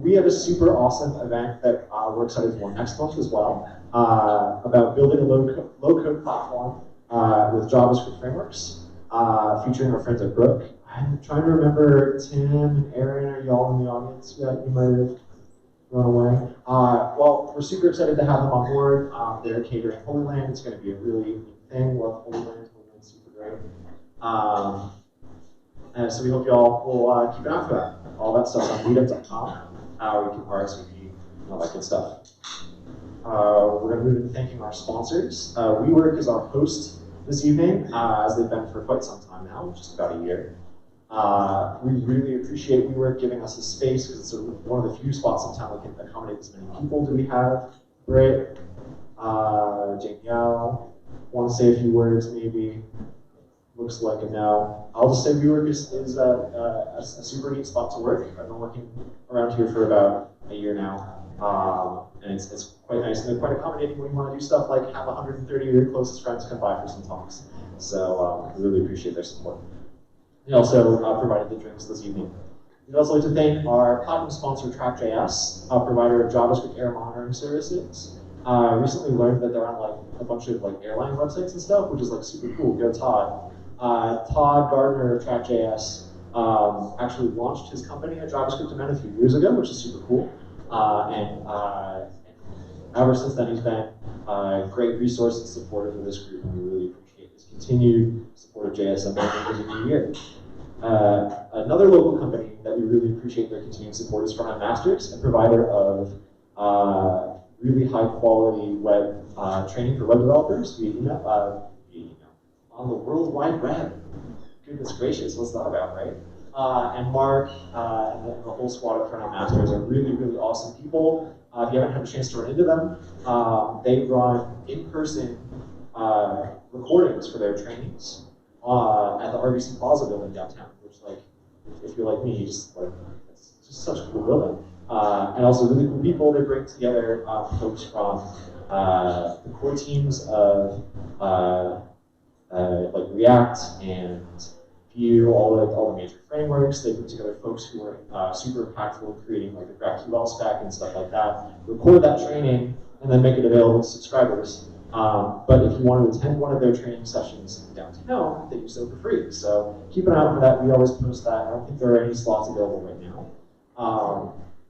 we have a super awesome event that we're excited for next month as well, about building a low-code platform with JavaScript frameworks, featuring our friends at Brook. I'm trying to remember, Tim and Aaron, are y'all in the audience yet? You might have run away. Well, we're super excited to have them on board. They're catering Holy Land. It's going to be a really neat thing. Love Holy Land. Holy Land's super great. And so we hope y'all will keep an eye for that. All that stuff's on meetup.com, where you can RSVP and all that good stuff. We're going to move into thanking our sponsors. WeWork is our host this evening, as they've been for quite some time now, just about a year. We really appreciate WeWork giving us a space, because it's one of the few spots in town that can accommodate as many people. Do we have Britt, Danielle, want to say a few words maybe? Looks like a no. I'll just say WeWork is a super neat spot to work. I've been working around here for about a year now, and it's quite nice, and they're quite accommodating when you want to do stuff like have 130 of your closest friends come by for some talks. So we really appreciate their support. They also provided the drinks this evening. We'd also like to thank our platinum sponsor, Track.js, a provider of JavaScript error monitoring services. Recently learned that they're on like a bunch of like airline websites and stuff, which is like super cool. Go Todd. Todd Gardner of Track.js actually launched his company at JavaScript Event a few years ago, which is super cool. And ever since then, he's been a great resource and supporter for this group, and we really appreciate his continued support of JSMN in the new year. Another local company that we really appreciate their continued support is Front-End Masters, a provider of really high-quality web training for web developers via email, on the World Wide Web. Goodness gracious, what's that about, right? And Mark and the whole squad of Front-End Masters are really, really awesome people. If you haven't had a chance to run into them, they run in-person recordings for their trainings at the RBC Plaza building downtown, which, like, if you're like me, it's just such a cool building. And also really cool people. They bring together folks from the core teams of like React and Vue, all the major frameworks. They put together folks who are super impactful in creating like the GraphQL spec and stuff like that. Record that training and then make it available to subscribers. But if you want to attend one of their training sessions downtown, they do so for free. So keep an eye out for that. We always post that. I don't think there are any slots available right now.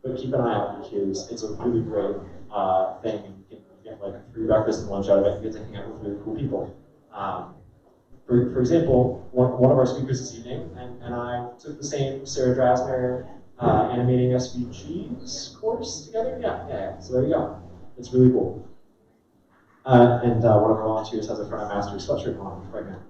But keep an eye out because it's a really great thing. And you can get like a free breakfast and lunch out of it and get to hang out with really cool people. For example, one of our speakers this evening and I took the same Sarah Drasner animating SVGs course together. Yeah. So there you go. It's really cool. And one of our volunteers has a Front-End Masters sweatshirt on right now.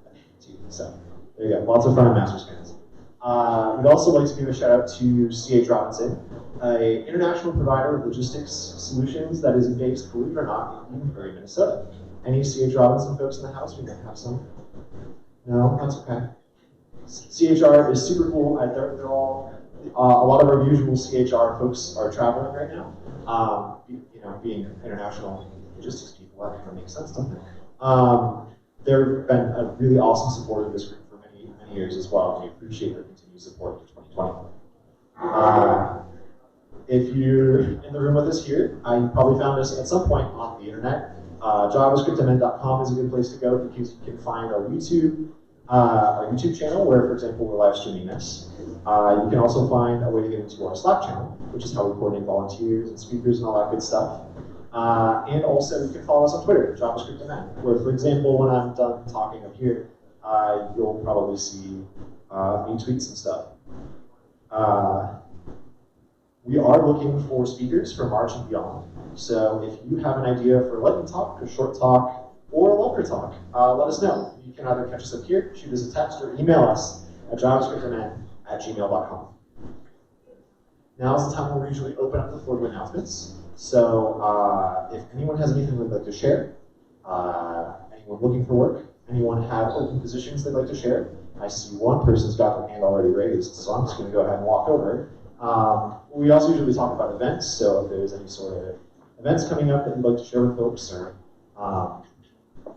So there you go. Lots of Front-End Masters fans. We'd also like to give a shout out to C.H. Robinson, an international provider of logistics solutions that is based, believe it or not, in Newbury, Minnesota. Any C.H. Robinson folks in the house? We might have some. No, that's okay. CHR is super cool. They're all a lot of our usual CHR folks are traveling right now. Being international logistics people, that kind of makes sense, doesn't it? They've been a really awesome supporter of this group for many, many years as well, and we appreciate their continued support in 2020. If you're in the room with us here, you probably found us at some point on the internet. JavaScriptMN.com is a good place to go because you can find our YouTube channel where, for example, we're live streaming this. You can also find a way to get into our Slack channel, which is how we coordinate volunteers and speakers and all that good stuff. And also you can follow us on Twitter, JavaScriptMN, where, for example, when I'm done talking up here, you'll probably see me tweets and stuff. We are looking for speakers for March and beyond. So if you have an idea for a lightning talk, a short talk, or a longer talk, let us know. You can either catch us up here, shoot us a text, or email us at javascriptmn@gmail.com. Now is the time when we usually open up the floor to announcements. So if anyone has anything they'd like to share, anyone looking for work, anyone have open positions they'd like to share, I see one person's got their hand already raised, so I'm just going to go ahead and walk over. We also usually talk about events, so if there's any sort of events coming up that you'd like to share with folks, or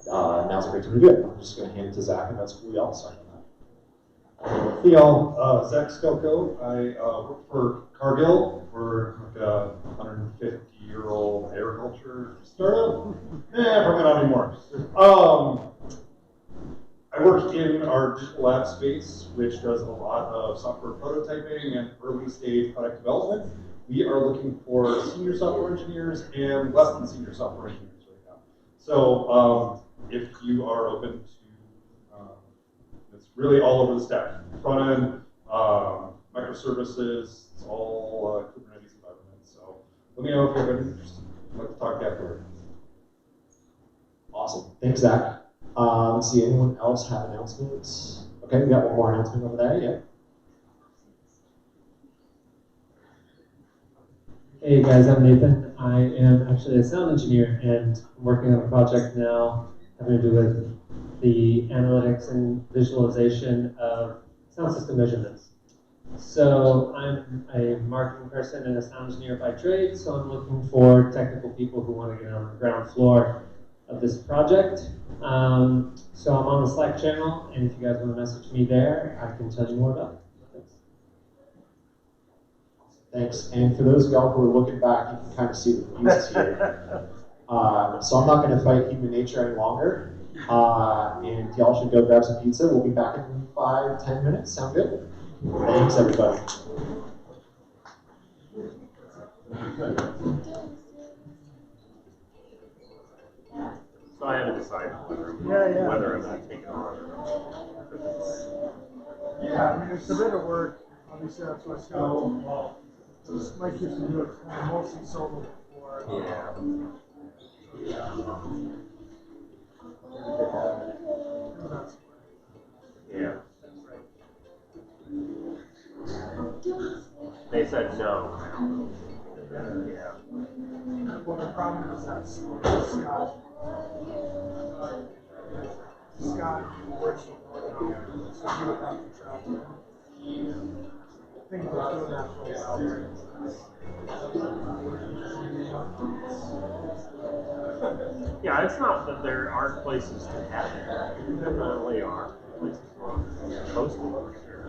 now's a great time to do it. I'm just going to hand it to Zach, and that's cool. Y'all start on Theo, Zach Stelko. I work for Cargill. We're like a 150-year-old agriculture startup. Probably not anymore. I work in our digital lab space, which does a lot of software prototyping and early stage product development. We are looking for senior software engineers and less than senior software engineers right now. So if you are open to, it's really all over the stack. Front end, microservices, it's all Kubernetes environment. So let me know if you have any interest. I'd like to talk afterward. Awesome. Thanks, Zach. Let's see, anyone else have announcements? Okay, we got one more announcement over there, yeah. Hey guys, I'm Nathan. I am actually a sound engineer and I'm working on a project now having to do with the analytics and visualization of sound system measurements. So I'm a marketing person and a sound engineer by trade, so I'm looking for technical people who want to get on the ground floor of this project. So I'm on the Slack channel, and if you guys want to message me there, I can tell you more about it. Thanks. Thanks. And for those of y'all who are looking back, you can kind of see the views here. So I'm not going to fight human nature any longer. And y'all should go grab some pizza. We'll be back in 5-10 minutes. Sound good? Thanks, everybody. So I haven't decided whether I'm going to take it on or not. Yeah, I mean, it's a bit of work. Obviously, that's what's going on. Mike used to do it mostly solo before. Yeah. They said no. Yeah. Well, the problem is that Scott works from North, so he would have to travel. I think he was doing that for a while. Yeah, it's not that there aren't places to have it. There definitely are places mostly for sure.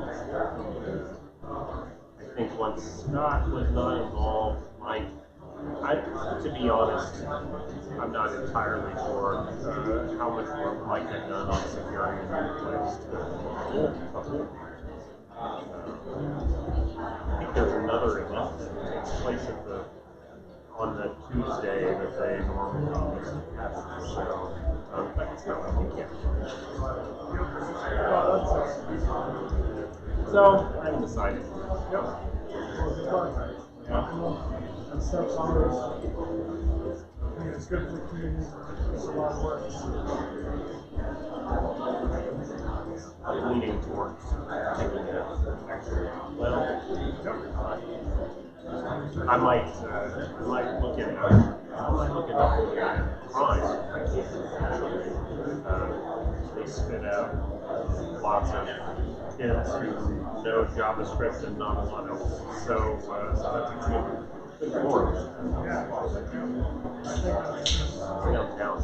I think once Scott was not involved, to be honest, I'm not entirely sure how much work Mike had done on securing a new place to hold. I think there's another event that takes place on the Tuesday that they normally used to have. But it's not like you can't. So I haven't decided. Yep. Well, good luck. Yeah. And stuff's always, I mean, it's good for the community. It's a lot of work. I'm leaning towards taking it well. I might look at Prime. They spit out lots of kids who know JavaScript and not a lot else. So that's a good forum. Downtown.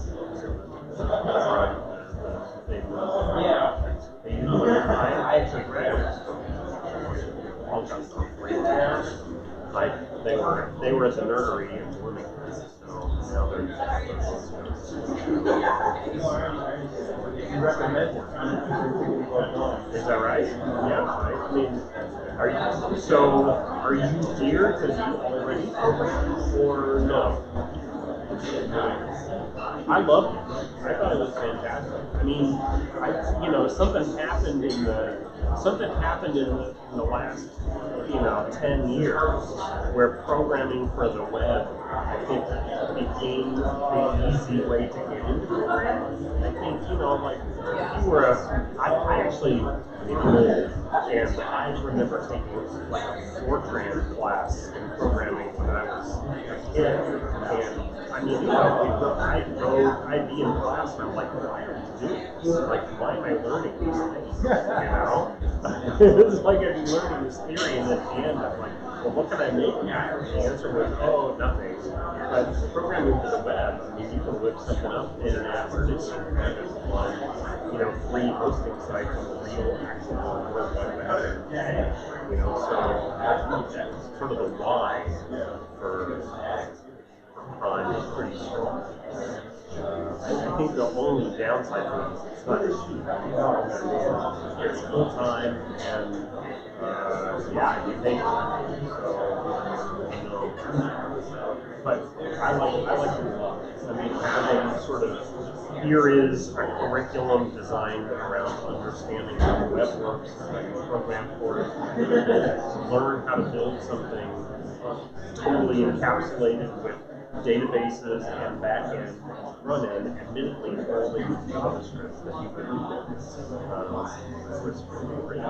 I actually read all kinds of they were at the nerdery in Bloomington, so now they're. You recommend it? Is that right? Yeah. I mean, are you here because you already or no? I loved it. I thought it was fantastic. I mean, something happened in the last 10 years where programming for the web, I think, became the easy way to get into programming. I think, you were I actually enrolled, and I remember taking like a Fortran class in programming when I was a kid, and I mean, I'd be in class and I'm like, why am I doing this? Like, why am I learning these things? It's like I'd be learning this theory, and at the end I'm like, well, what can I make now? The answer was, oh, nothing. But programming for the web, I mean, you can whip something up in an hour, on, 3 hosting sites on the real actual World Wide Web. So that's sort of the why for Prime is pretty strong. I think the only downside to it is it's not cheap. It's full time and you pay for it. So, but I like it a lot. I mean, having sort of here is a curriculum designed around understanding how the web works, how you program for it, learn how to build something totally encapsulated with databases and back-end, front-end, admittedly only with JavaScript that you could read. Was pretty great.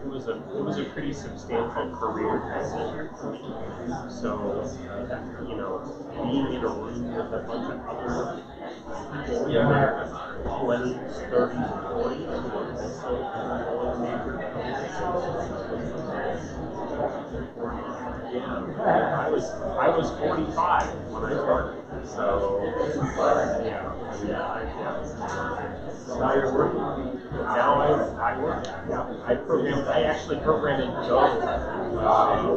It was a pretty substantial career decision for me. So, being in a room with a bunch of other people in their 20s, 30s, 40s who are also major I was 45 when I started, so now you're working. Now I work. Yeah, I actually program in Go,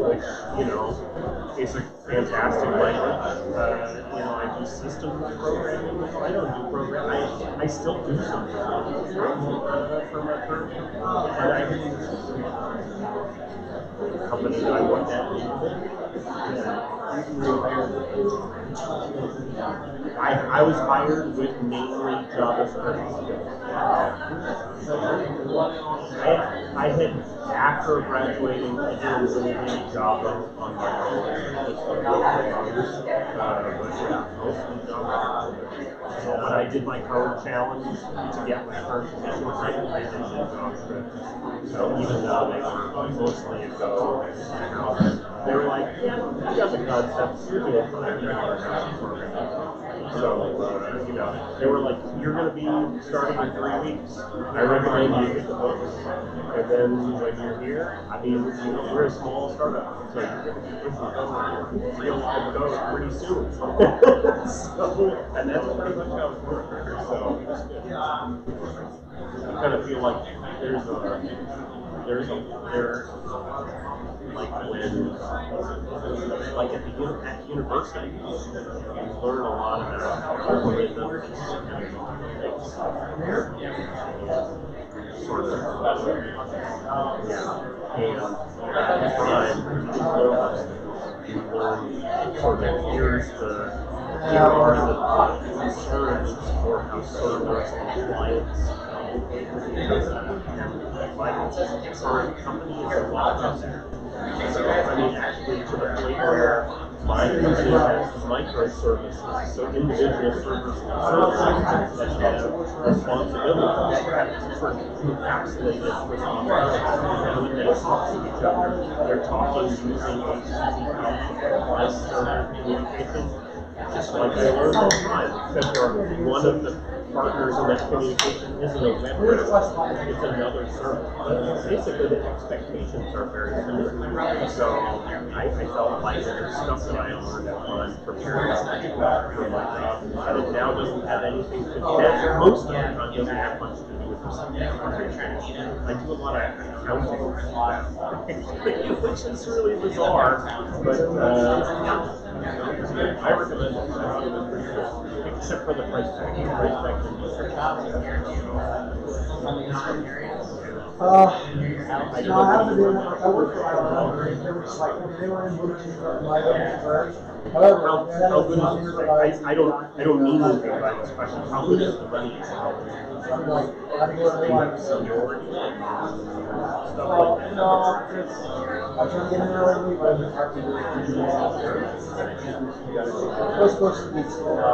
which is a fantastic language. I do systems programming. I don't do programming. I still do some programming for my firm, and the company that I work at. I was hired with mainly JavaScript. I had, after graduating, I did a little bit of Java on my own, mostly Java. When I did my code challenge to get my first position, I did JavaScript. So even though they were mostly a Go, they were like, yeah, you got the concepts, you're doing fine, you're not. So, they were like, you're going to be starting in 3 weeks. I recommend you get the books. And then when you're here, I mean, we're a small startup, so you're going to be pushing real live code pretty soon. And that's pretty much how it works. So, I kind of feel like there's like when, like at university, you learn a lot about algorithms and sort of, and at the time, you learn sort of here are the concerns for how servers and clients our company is a lot of that. So, I mean, actually, to the point where my company has microservices, so individual servers that have responsibilities, sort of encapsulated responsibilities. And when they talk to each other, they're talking using HTTP as server communication. Just like I learned all the time, except for one of the partners in that communication isn't a web browser, it's another server. But basically the expectations are very similar. So I felt like there's stuff that I learned on preparing for my job, and it now doesn't have anything to do with most of the time doesn't have much to do with the subject. I do a lot of accounting, which is really bizarre, but I recommend it. I think it's pretty good, except for the price tag. The price tag can be pretty no, I haven't been. I worked for a they were just like, they were in my own. However, how good is it? I don't mean anything by this question. How good is the running itself? Seniority? Stuff like that. No, I try to get in early, but it's hard to do it. It was supposed to be slow.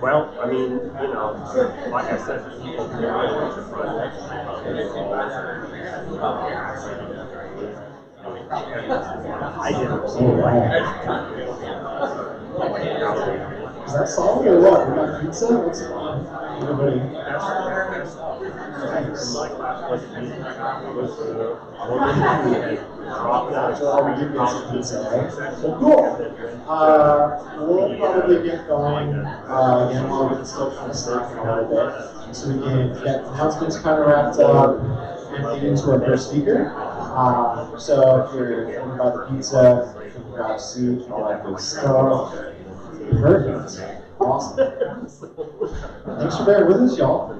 Well, I mean, you know, like I said, people who are able to project I didn't see Is that solid or what? We got pizza? What's everybody? my class was We give you some pizza, right? So cool. We'll probably get going again while we're still kind of snacking a little bit, so we can get announcements kind of wrapped up and lead into our first speaker. So if you're thinking about the pizza, you can grab a seat, all that good stuff. Perfect. Awesome. Thanks for bearing with us, y'all.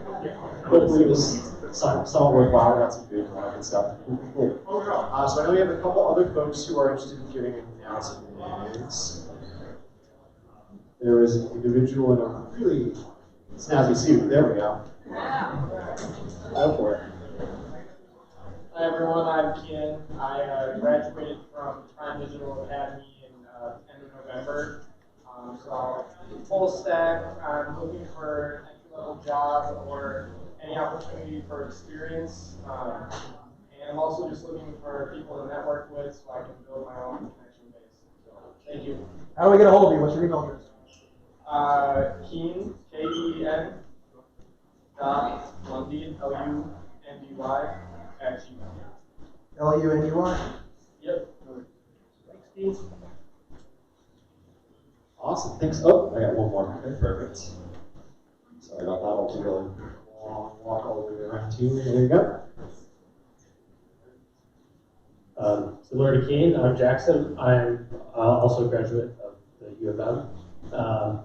Hopefully it was somewhat worthwhile. We got some food and all that good stuff. Cool. So I know we have a couple other folks who are interested in giving announcements. There is an individual in a really snazzy suit. There we go. Go for it. Hi everyone, I'm Kian. I graduated from Prime Digital Academy in end of November. So full stack, I'm looking for an entry-level job or any opportunity for experience. And I'm also just looking for people to network with so I can build my own connection base. So thank you. How do we get a hold of you? What's your email address? Keen, K-E-N, Lundy, L-U-N-D-Y, @gmail. L-U-N-D-Y? Yep. Thanks, Dean. Awesome. Thanks. Oh, I got one more. Okay, perfect. Sorry about that. I'll do a long walk all the way around to you. There you go. Similar to Keen, I'm Jackson. I'm also a graduate of the U of M.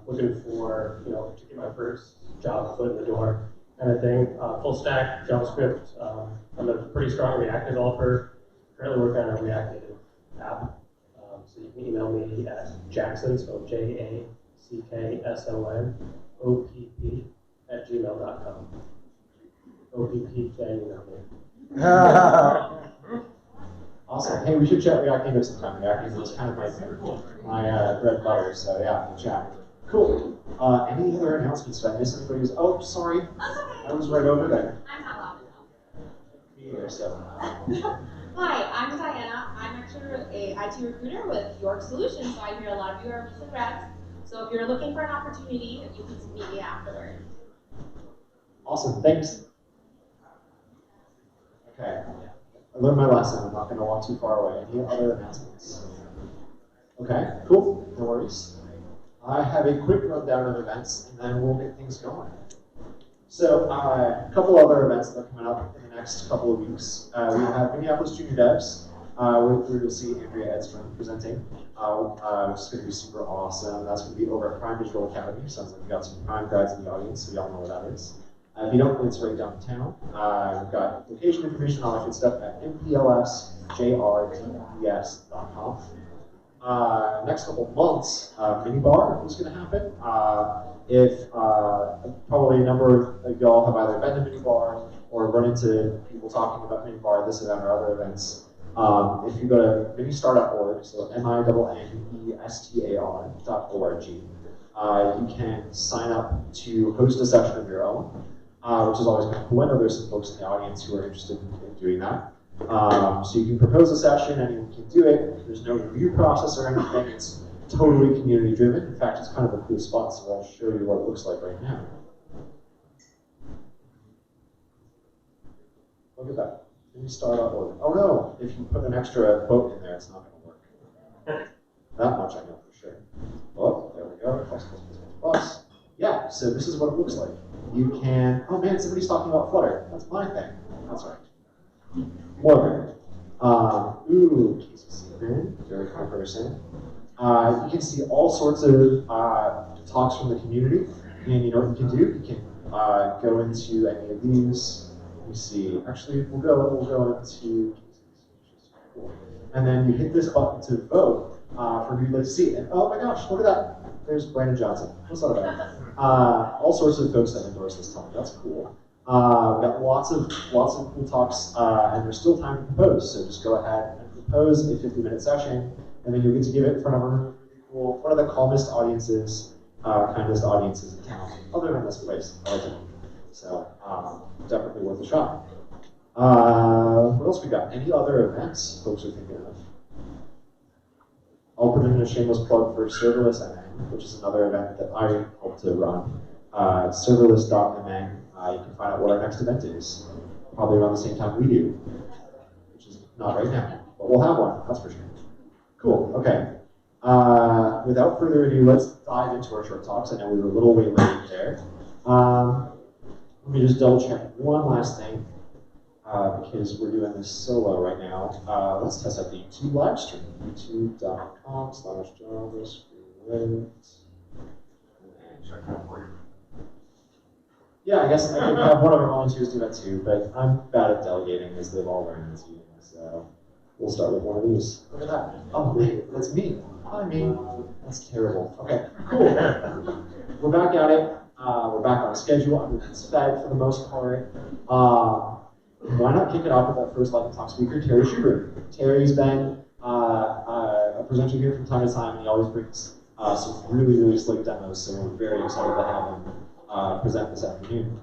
Looking for, to get my first job, foot in the door kind of thing. Full stack, JavaScript. I'm a pretty strong React developer. Currently working on a React Native app. So you can email me at Jackson, so JACKSONOPP@gmail.com. OPP, email me. Awesome. Hey, we should chat React Native sometime. React Native is kind of my bread and butter, so yeah, we'll chat. Cool. Any other announcements? Did I miss anybody's? Oh, sorry. I was right over there. I'm not loud enough. Me either, so. Hi, I'm Diana. I'm actually a IT recruiter with York Solutions, so I hear a lot of you are recent grads. So if you're looking for an opportunity, you can meet me afterward. Awesome. Thanks. Okay. I learned my lesson. I'm not going to walk too far away. Any other announcements? Okay, cool. No worries. I have a quick rundown of events, and then we'll get things going. So a couple other events that are coming up in the next couple of weeks. We have Minneapolis Junior Devs, where you'll see Andrea Edstrom presenting, which is going to be super awesome. That's going to be over at Prime Digital Academy. Sounds like we've got some Prime grads in the audience, so y'all know what that is. If you don't, it's right downtown. We've got location information, all that good stuff at mplsjrds.com. Next couple of months, Minibar is going to happen. If probably a number of y'all have either been to Minibar or run into people talking about Minibar, this event or other events, if you go to ministar.org, so MINESTAR.org, you can sign up to host a session of your own, which is always kind of cool. I know there's some folks in the audience who are interested in doing that. So you can propose a session, anyone can do it. There's no review process or anything. It's totally community driven. In fact, it's kind of a cool spot, so I'll show you what it looks like right now. Look at that. Ministar.org. Oh no, if you put an extra quote in there, it's not going to work. That much I know for sure. Oh, there we go. Plus, plus, plus, plus, plus. Yeah, so this is what it looks like. You can, oh man, somebody's talking about Flutter. That's my thing. That's right. More ooh, JSMN, very cool person. You can see all sorts of talks from the community, and you know what you can do? You can go into any of these. Let me see. Actually, we'll go into, and then you hit this button to vote for who you'd like to see. And oh my gosh, look at that! There's Brandon Johnson. What's that about? All sorts of folks that endorse this talk. That's cool. We've got lots of cool talks, and there's still time to propose. So just go ahead and propose a 50-minute session, and then you'll get to give it in front of a really cool, one of the calmest audiences, kindest audiences in town, other than this place. I like it. So definitely worth a shot. What else we got? Any other events folks are thinking of? I'll put in a shameless plug for Serverless MN, which is another event that I hope to run. Serverless.mn. You can find out what our next event is, probably around the same time we do, which is not right now, but we'll have one, that's for sure. Cool, okay. Without further ado, let's dive into our short talks. I know we were a little way late there. Let me just double check one last thing, because we're doing this solo right now. Let's test out the YouTube live stream, youtube.com/JavaScript. Yeah, I guess I could have one of our volunteers do that too, but I'm bad at delegating, as they've all learned this evening, so we'll start with one of these. Look at that. Oh, wait, that's me. Hi, me. That's terrible. Okay, cool. We're back at it. We're back on schedule. Everyone's fed for the most part. Why not kick it off with that first lightning talk speaker, Terry Schubring. Terry's been a presenter here from time to time, and he always brings some really, really slick demos, so we're very excited to have him present this afternoon.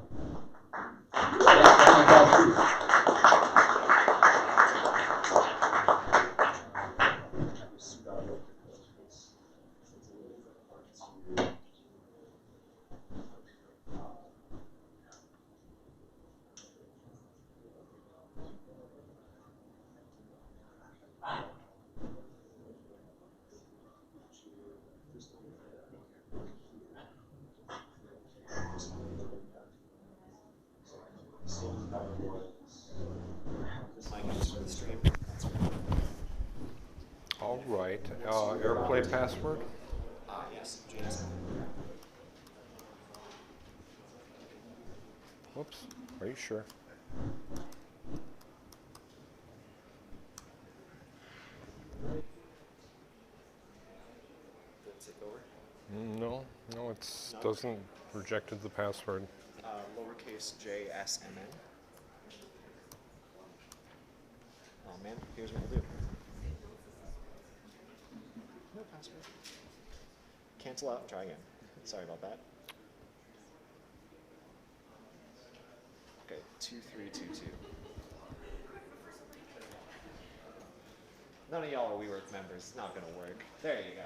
All right. Airplay password? Yes, JSMN. Whoops. Are you sure? No, it doesn't rejected the password. Lowercase JSMN. Oh man, here's what we'll do. No password. Cancel out and try again. Sorry about that. Okay, 2322. None of y'all are WeWork members. It's not gonna work. There you go.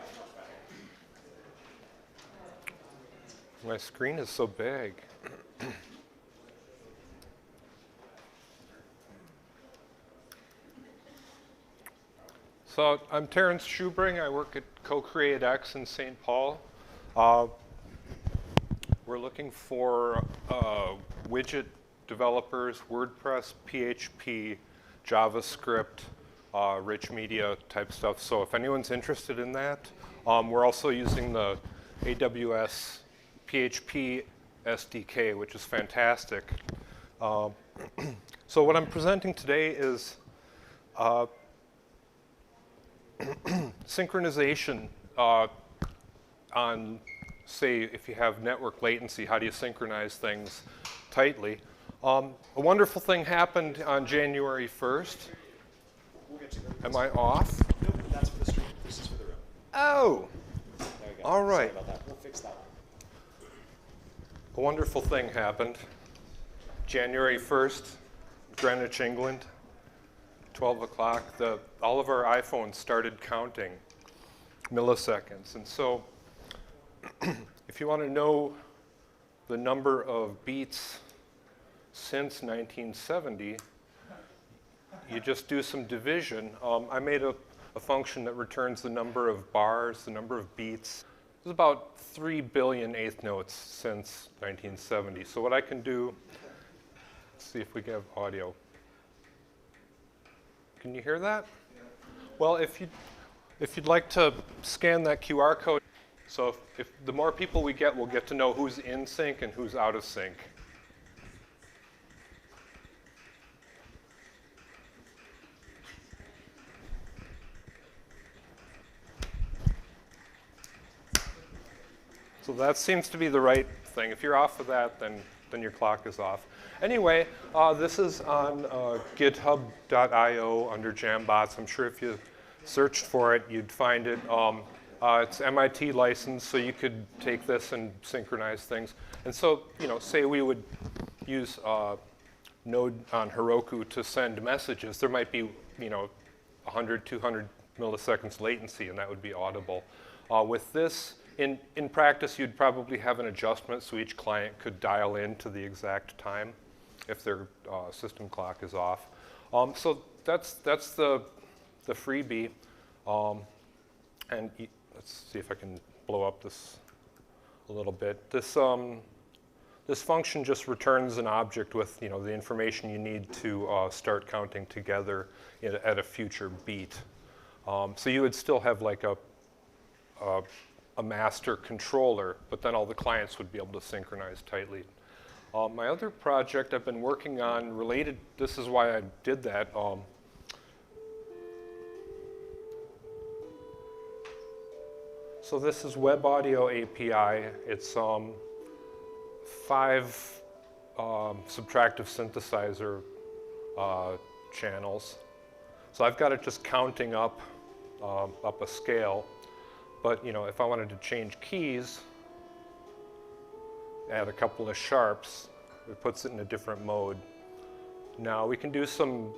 My screen is so big. So I'm Terrence Schubring. I work at Co-Create-X in St. Paul. We're looking for widget developers, WordPress, PHP, JavaScript, rich media type stuff. So if anyone's interested in that, we're also using the AWS PHP SDK, which is fantastic. So what I'm presenting today is synchronization on, say, if you have network latency, how do you synchronize things tightly? A wonderful thing happened on January 1st. We'll get you there. Am I off? Nope, that's for the stream. This is for the room. Oh! There you go. All right. Sorry about that. We'll fix that one. A wonderful thing happened. January 1st, Greenwich, England, 12 o'clock, all of our iPhones started counting milliseconds. And so if you want to know the number of beats since 1970, you just do some division. I made a function that returns the number of bars, the number of beats. There's about 3 billion eighth notes since 1970. So what I can do, let's see if we have audio. Can you hear that? Yeah. Well, if you'd like to scan that QR code, so if the more people we get, we'll get to know who's in sync and who's out of sync. So that seems to be the right thing. If you're off of that, then your clock is off. Anyway, this is on github.io under Jambots. I'm sure if you searched for it, you'd find it. It's MIT licensed, so you could take this and synchronize things. And so, say we would use Node on Heroku to send messages. There might be, 100, 200 milliseconds latency, and that would be audible. With this, in practice, you'd probably have an adjustment so each client could dial in to the exact time if their system clock is off. So that's the freebie. And let's see if I can blow up this a little bit. This function just returns an object with the information you need to start counting together at a future beat. So you would still have like a master controller, but then all the clients would be able to synchronize tightly. My other project I've been working on related, this is why I did that. So this is Web Audio API. It's 5 subtractive synthesizer channels. So I've got it just counting up a scale. But if I wanted to change keys, add a couple of sharps, it puts it in a different mode. Now we can do some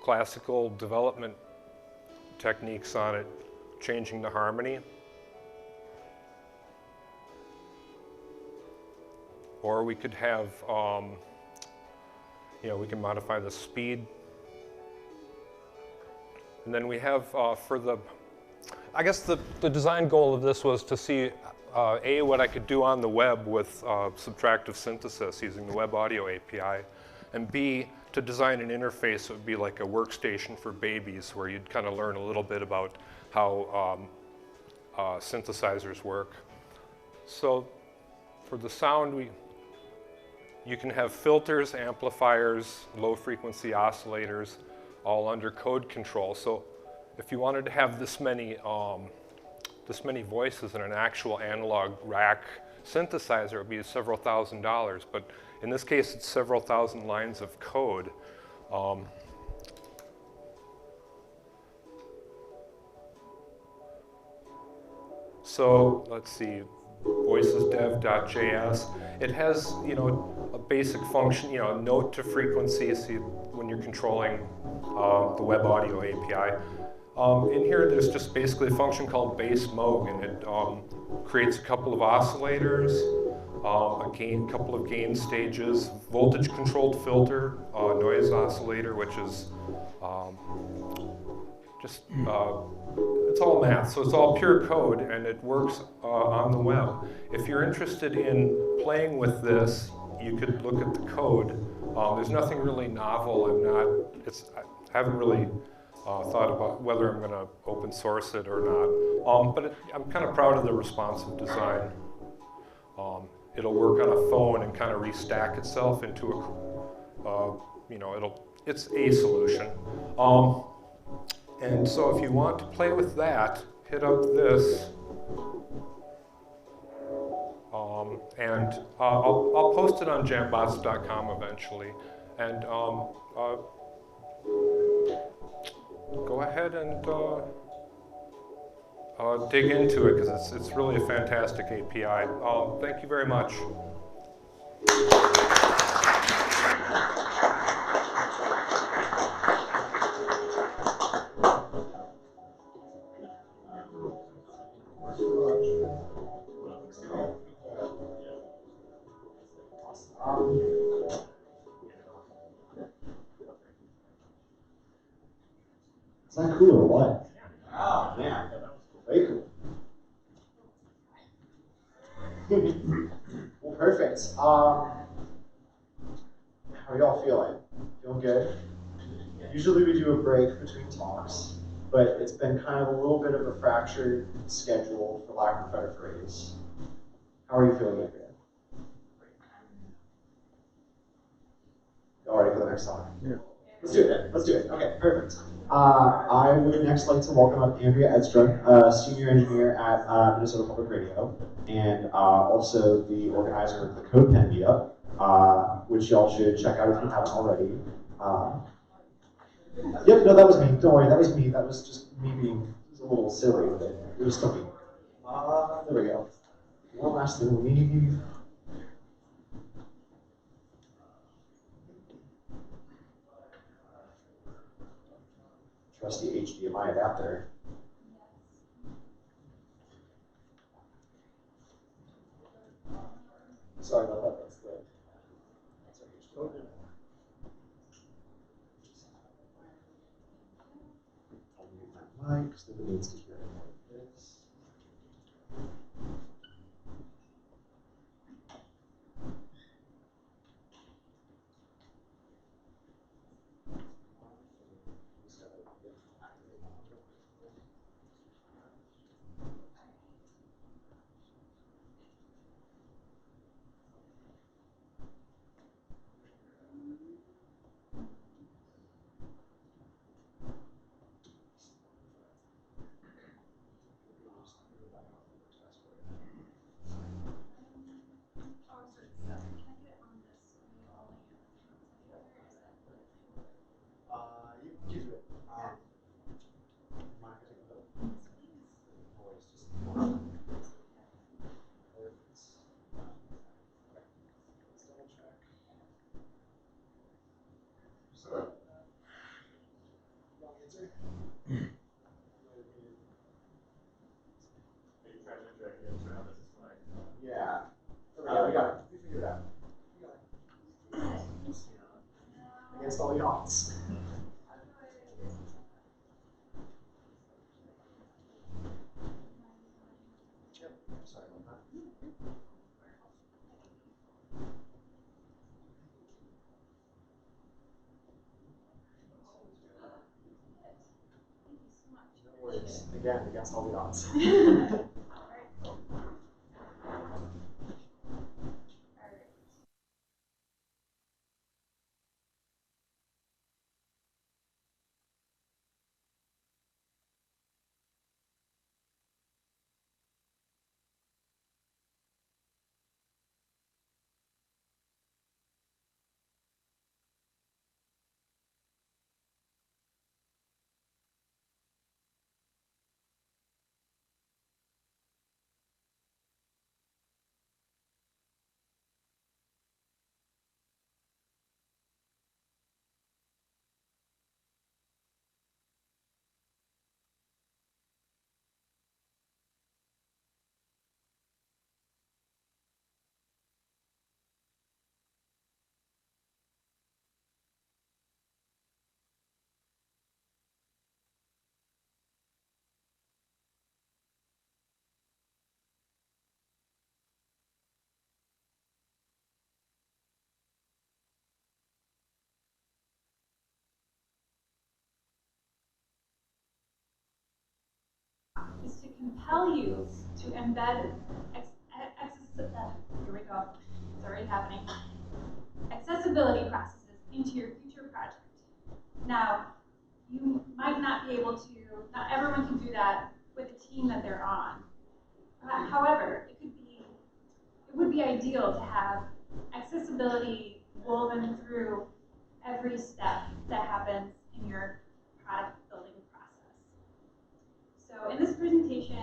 classical development techniques on it, changing the harmony. Or we could have, we can modify the speed. And then we have I guess the design goal of this was to see, A, what I could do on the web with subtractive synthesis using the Web Audio API, and B, to design an interface that would be like a workstation for babies where you'd kind of learn a little bit about how synthesizers work. So for the sound, you can have filters, amplifiers, low-frequency oscillators, all under code control. So if you wanted to have this many voices in an actual analog rack synthesizer, it would be several $1,000s. But in this case, it's several thousand lines of code. So let's see, voicesdev.js. It has, a basic function, note to frequency, so when you're controlling the Web Audio API. In here, there's just basically a function called base mode, and it creates a couple of oscillators, a couple of gain stages, voltage-controlled filter, noise oscillator, which is it's all math, so it's all pure code, and it works on the web. If you're interested in playing with this, you could look at the code. There's nothing really novel. I haven't really thought about whether I'm going to open source it or not. But I'm kind of proud of the responsive design. It'll work on a phone and kind of restack itself into it's a solution. And so if you want to play with that, hit up this. And I'll post it on jambots.com eventually. And go ahead and dig into it, because it's really a fantastic API. Thank you very much. Is that cool or what? Oh, man. Very cool. Well, perfect. How are y'all feeling? Feeling good? Usually we do a break between talks, but it's been kind of a little bit of a fractured schedule, for lack of a better phrase. How are you feeling, Andrea? Y'all ready for the next talk? Yeah. Let's do it then. Let's do it. Okay, perfect. I would next like to welcome up Andrea Edstrom, senior engineer at Minnesota Public Radio, and also the organizer of the CodePen meetup. which y'all should check out if you haven't already. Yep, no, that was me. Don't worry, that was me. That was just me being a little silly, but it was still me. There we go. One last little me. Trusty HDMI adapter. Sorry about that. That's our HDMI. I'll mute my mic so nobody needs to hear any of this. You can do it. Mind if I take a look? Always just let's double check. So, wrong answer. Are you trying to drag it into how this is like? Yeah. We got it. We figured it out. We got it. Against all the odds. Yep. Sorry about that. No worries. Again, against all the odds. is to compel you to embed here we go, it's already happening, accessibility processes into your future project. Now, you might not be able to, not everyone can do that with the team that they're on. However, it would be ideal to have accessibility woven through every step that happens in your product building process. So in this presentation,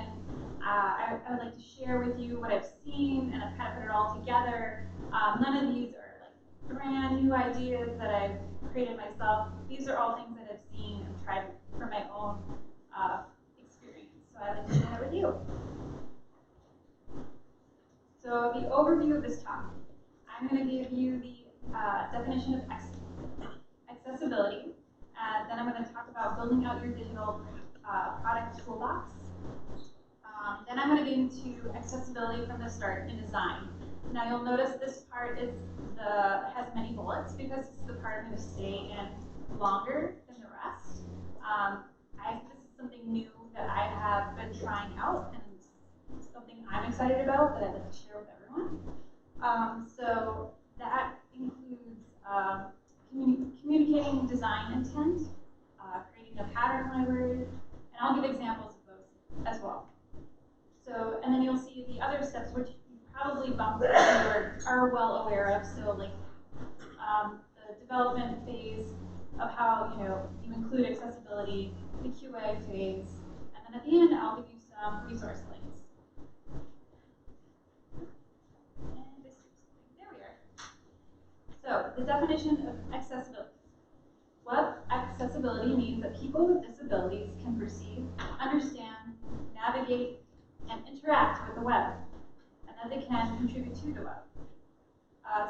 I would like to share with you what I've seen, and I've kind of put it all together. None of these are like brand new ideas that I've created myself. These are all things that I've seen and tried from my own experience. So I'd like to share that with you. So the overview of this talk, I'm going to give you the definition of accessibility. Then I'm going to talk about building out your digital product toolbox. Then I'm going to get into accessibility from the start in design. Now you'll notice this part has many bullets because this is the part I'm going to stay in longer than the rest. This is something new that I have been trying out and something I'm excited about that I'd like to share with everyone. So that includes communicating design intent, creating a pattern library, and I'll give examples of those as well. So, and then you'll see the other steps which you probably bumped into or are well aware of. So like the development phase of how you include accessibility, the QA phase, and then at the end I'll give you some resource links. And there we are. So the definition of accessibility. Web accessibility means that people with disabilities can perceive, understand, navigate, and interact with the web, and that they can contribute to the web.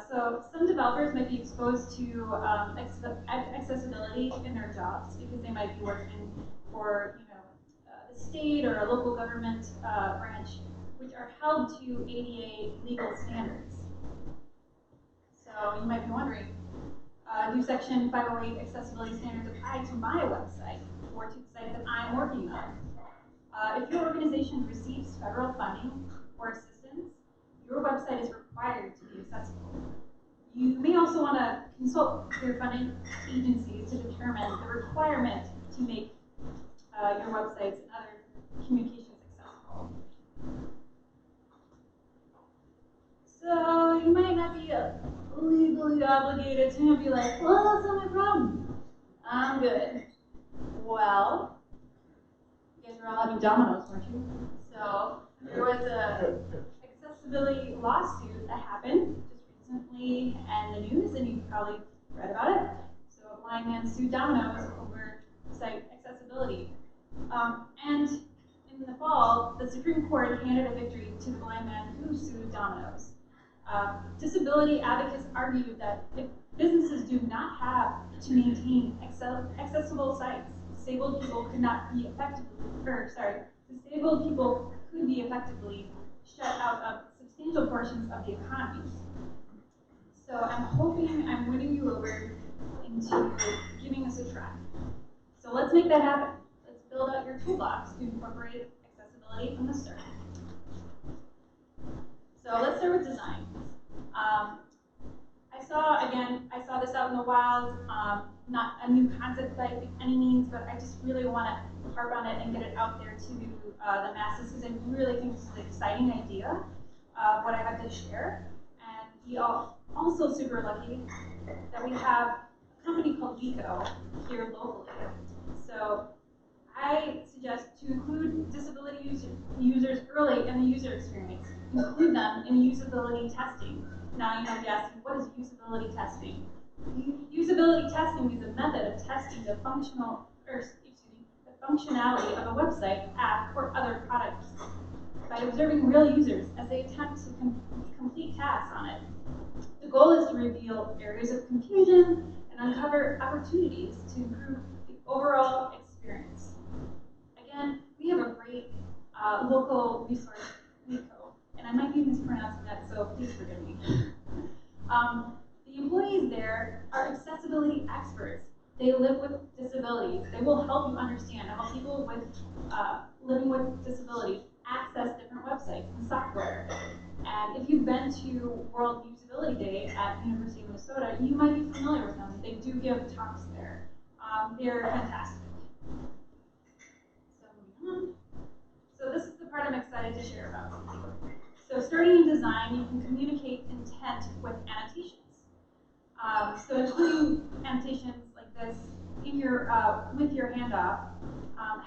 So some developers might be exposed to accessibility in their jobs because they might be working for the state or a local government branch, which are held to ADA legal standards. So you might be wondering, do Section 508 accessibility standards apply to my website or to the site that I'm working on? If your organization receives federal funding or assistance, your website is required to be accessible. You may also want to consult your funding agencies to determine the requirement to make your websites and other communications accessible. So you might not be legally obligated to be like, well, that's not my problem. I'm good. Well, you guys were all having dominoes, weren't you? So there was a accessibility lawsuit that happened just recently in the news, and you've probably read about it. So a blind man sued Domino's over site accessibility. And in the fall, the Supreme Court handed a victory to the blind man who sued Domino's. Disability advocates argued that if businesses do not have to maintain accessible sites, disabled people could be effectively shut out of substantial portions of the economy. So I'm hoping I'm winning you over into giving us a try. So let's make that happen. Let's build out your toolbox to incorporate accessibility from the start. So let's start with design. I saw this out in the wild, not a new concept by any means, but I just really want to harp on it and get it out there to the masses because I really think this is an exciting idea of what I have to share. And we are also super lucky that we have a company called Vico here locally. So I suggest to include disability users early in the user experience. Include them in usability testing. Now you might be asking, what is usability testing? Usability testing is a method of testing the functionality of a website, app, or other products by observing real users as they attempt to complete tasks on it. The goal is to reveal areas of confusion and uncover opportunities to improve the overall experience. Again, we have a great local resource, Vico, and I might be mispronouncing that, so please forgive me. The employees there are accessibility experts. They live with disabilities. They will help you understand how people with living with disabilities access different websites and software. And if you've been to World Usability Day at University of Minnesota, you might be familiar with them. They do give talks there. They're fantastic. So moving on. So this is the part I'm excited to share about. So starting in design, you can communicate intent with annotations. So including annotations like this in your with your handoff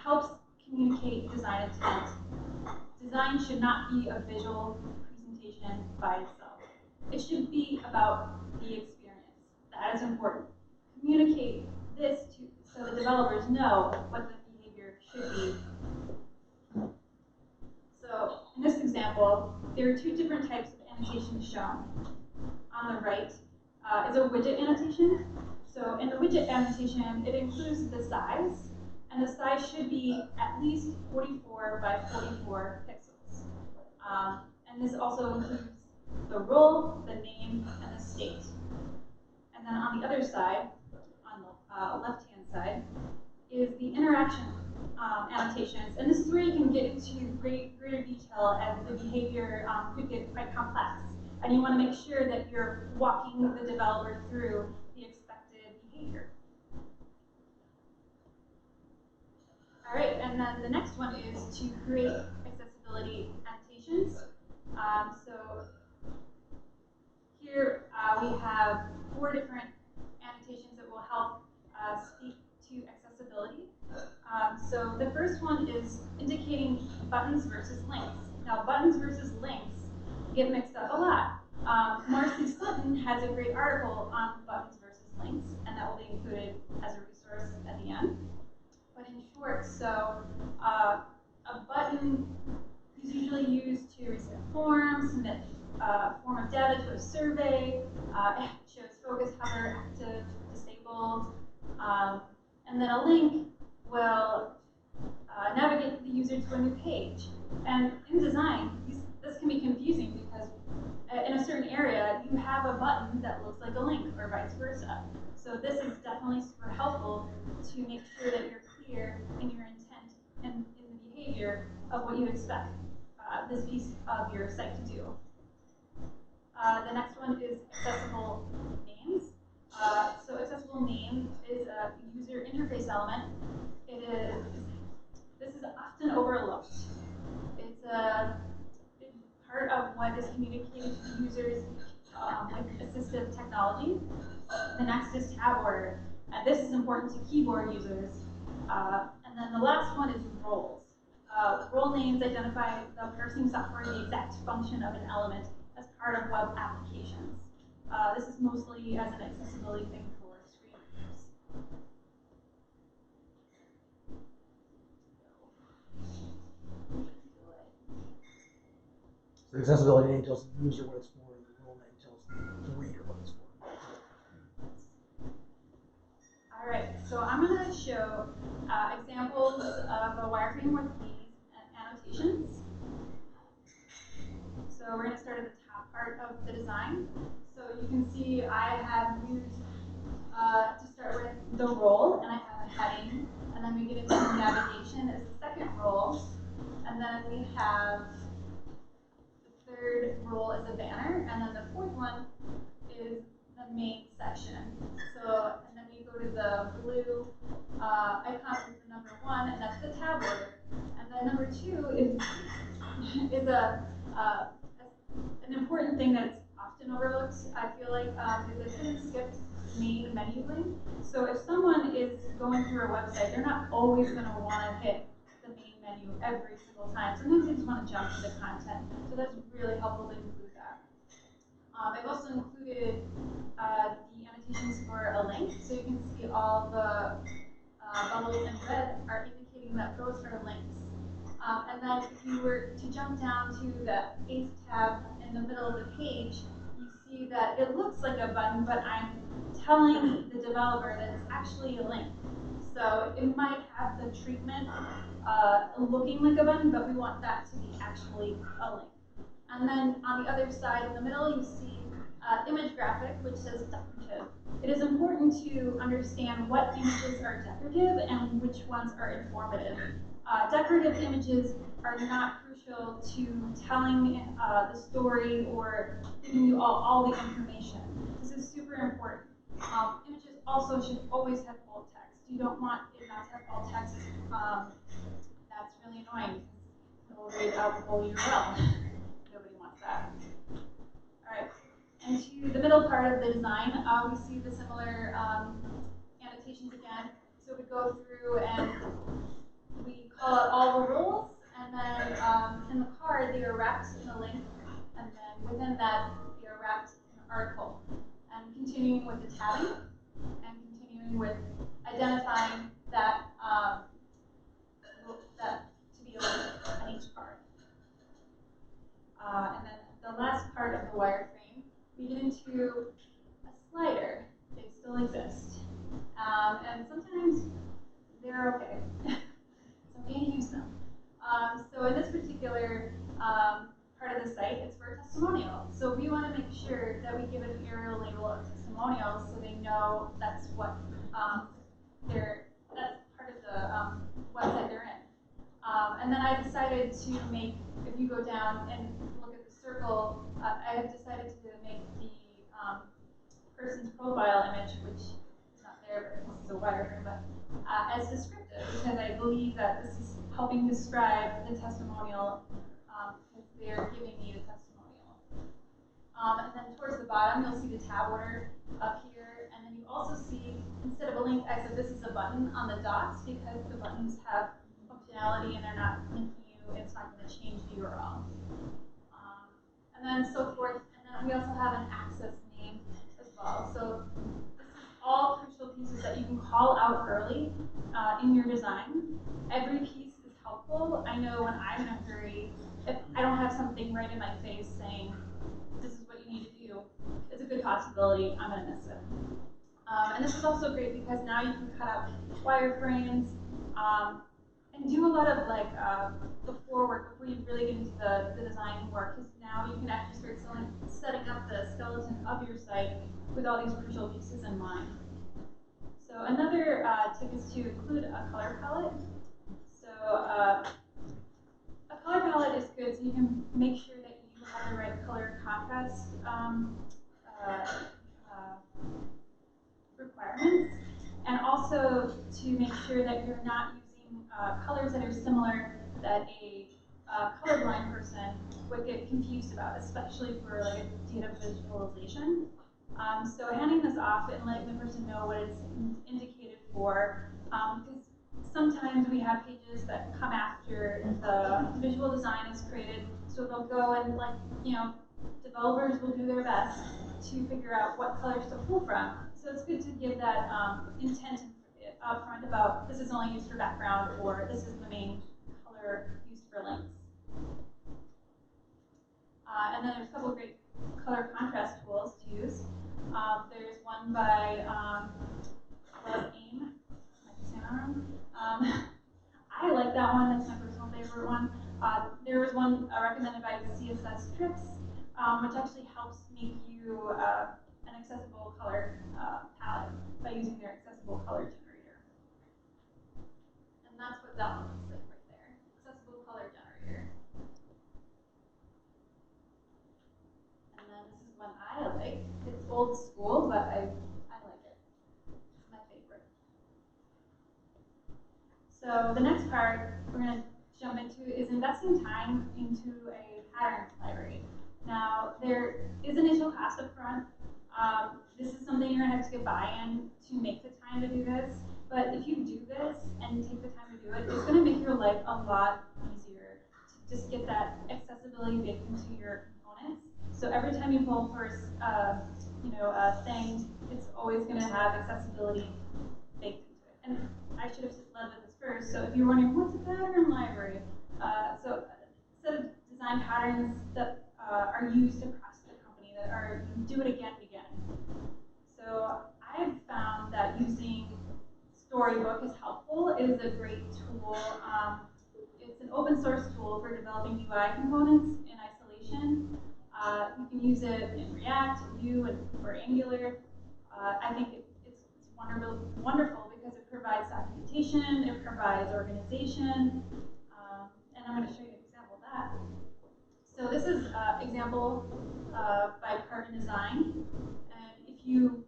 helps communicate design intent. Design should not be a visual presentation by itself. It should be about the experience. That is important. Communicate this so the developers know what the behavior should be. So in this example, there are two different types of annotations shown. On the right is a widget annotation. So in the widget annotation, it includes the size, and the size should be at least 44 by 44 pixels. And this also includes the role, the name, and the state. And then on the other side, on the left-hand side, is the interaction annotations. And this is where you can get into greater detail as the behavior could get quite complex. And you want to make sure that you're walking the developer through the expected behavior. All right, and then the next one is to create accessibility annotations. So first one is indicating buttons versus links. Now, buttons versus links get mixed up a lot. Marcy Sutton has a great article on buttons versus links, and that will be included as a resource at the end. But in short, so a button is usually used to receive a form, submit a form of data to a survey, it shows focus, hover, active, disabled, and then a link will navigate the user to a new page. And in design, this can be confusing because in a certain area, you have a button that looks like a link or vice versa. So this is definitely super helpful to make sure that you're clear in your intent and in the behavior of what you expect this piece of your site to do. The next one is accessible names. So accessible name is a user interface element. This is often overlooked. It's a big part of what is communicated to users with assistive technology. The next is tab order, and this is important to keyboard users. And then the last one is roles. Role names identify the parsing software, the exact function of an element as part of web applications. This is mostly as an accessibility thing for screen readers. So the accessibility name tells the user what it's for, and the role name tells the reader what it's for. All right, so I'm going to show examples of a wireframe with these annotations. So we're going to start at the top part of the design. So you can see I have used, to start with, the role, and I have a heading, and then we get into navigation as the second role, and then we have the third role as a banner, and then the fourth one is the main section. So, and then we go to the blue icon for number 1, and that's the tab order. And then number 2 is an important thing that's often overlooked, I feel like, is a hidden skipped main menu link. So if someone is going through a website, they're not always going to want to hit the main menu every single time. Sometimes they just want to jump to the content. So that's really helpful to include that. I've also included the annotations for a link, so you can see all the bubbles in red are indicating that those are links. And then if you were to jump down to the 8th tab in the middle of the page, you see that it looks like a button, but I'm telling the developer that it's actually a link. So it might have the treatment looking like a button, but we want that to be actually a link. And then on the other side in the middle, you see image graphic, which says decorative. It is important to understand what images are decorative and which ones are informative. Decorative images are not crucial to telling the story or giving you all the information. This is super important. Images also should always have bold text. You don't want it not to have bold text. That's really annoying because it will read out the whole URL. Nobody wants that. All right. And to the middle part of the design, we see the similar annotations again. So we go through and we call out all the roles, and then in the card they are wrapped in a link, and then within that they are wrapped in an article. And continuing with the tabbing, and continuing with identifying that that to be a link on each card. And then the last part of the wireframe, we get into a slider. They still exist. And sometimes they're okay. Somebody use them. So in this particular part of the site, it's for a testimonial. So we want to make sure that we give an aerial label of testimonials so they know that's what that's part of the website they're in. And then I decided to make, if you go down and look at the circle, I have decided to make the person's profile image, which is not there, but this is a wireframe, but as descriptive, because I believe that this is helping describe the testimonial because they're giving me the testimonial. And then towards the bottom, you'll see the tab order up here, and then you also see, instead of a link exit, this is a button on the dots because the buttons have functionality and they're not linking you, it's not going to change the URL. And then so forth. And then we also have an access name as well. So this is all crucial pieces that you can call out early in your design. Every piece is helpful. I know when I'm in a hurry, if I don't have something right in my face saying, this is what you need to do, it's a good possibility I'm going to miss it. And this is also great because now you can cut out wireframes and do a lot of like before work, before you really get into the design work, because now you can actually start setting up the skeleton of your site with all these crucial pieces in mind. So another tip is to include a color palette. So a color palette is good so you can make sure that you have the right color contrast requirements, and also to make sure that you're not using colors that are similar that a colorblind person would get confused about, especially for like a data visualization. So handing this off and letting the person know what it's indicated for, because sometimes we have pages that come after the visual design is created, so they'll go and like, you know, developers will do their best to figure out what colors to pull from. So it's good to give that intent up front about this is only used for background or this is the main color used for links. And then there's a couple of great color contrast tools to use. There's one by AIM. I like that one. That's my personal favorite one. There was one recommended by CSS Tricks, which actually helps make you an accessible color palette by using their accessible color generator. And that's what that one looks like right there. Accessible color generator. And then this is one I like. It's old school, but I like it. It's my favorite. So the next part we're going to jump into is investing time into a pattern library. Now, there is initial cost up front. This is something you're going to have to get buy-in to make the time to do this. But if you do this and take the time to do it, it's going to make your life a lot easier to just get that accessibility baked into your components. So every time you pull for a thing, it's always going to have accessibility baked into it. And I should have led with this first. So if you're wondering, what's a pattern library? So a set of design patterns that are used across the company that are do it again and again. So I've found that using Storybook is helpful. It is a great tool. It's an open source tool for developing UI components in isolation. You can use it in React, Vue, or Angular. I think it's wonderful because it provides documentation, it provides organization, and I'm going to show you an example of that. So this is an example by Carton Design, and if you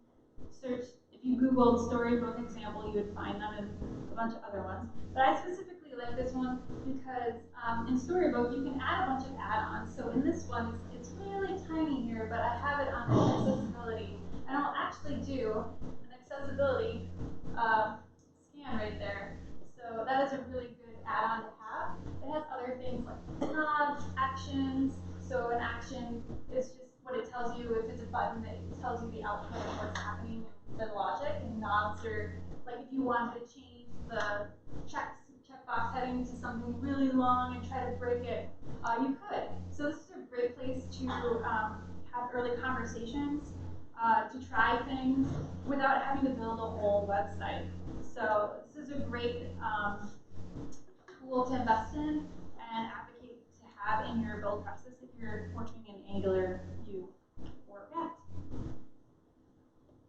Googled Storybook example, you would find them and a bunch of other ones. But I specifically like this one because in Storybook you can add a bunch of add-ons. So in this one, it's really tiny here, but I have it on accessibility, and I'll actually do an accessibility scan right there. So that is a really good add-on to have. It has other things like knobs, actions. So an action is just what it tells you. If it's a button, it tells you the output of what's happening in the logic. And knobs are like if you wanted to change the checkbox heading to something really long and try to break it, you could. So this is a great place to have early conversations, to try things without having to build a whole website. So this is a great tool to invest in and advocate to have in your build process if you're working in Angular, Vue, or React.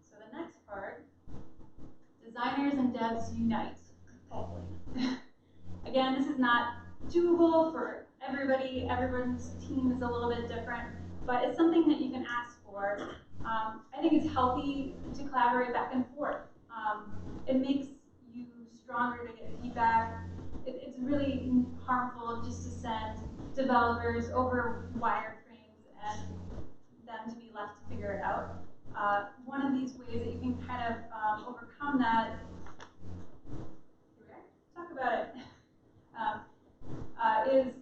So the next part, designers and devs unite, hopefully. Again, this is not doable for everybody. Everyone's team is a little bit different, but it's something that you can ask for. I think it's healthy to collaborate back and forth. It makes you stronger to get feedback. It's really harmful just to send developers over wireframes and them to be left to figure it out. One of these ways that you can kind of overcome that, talk about it, is,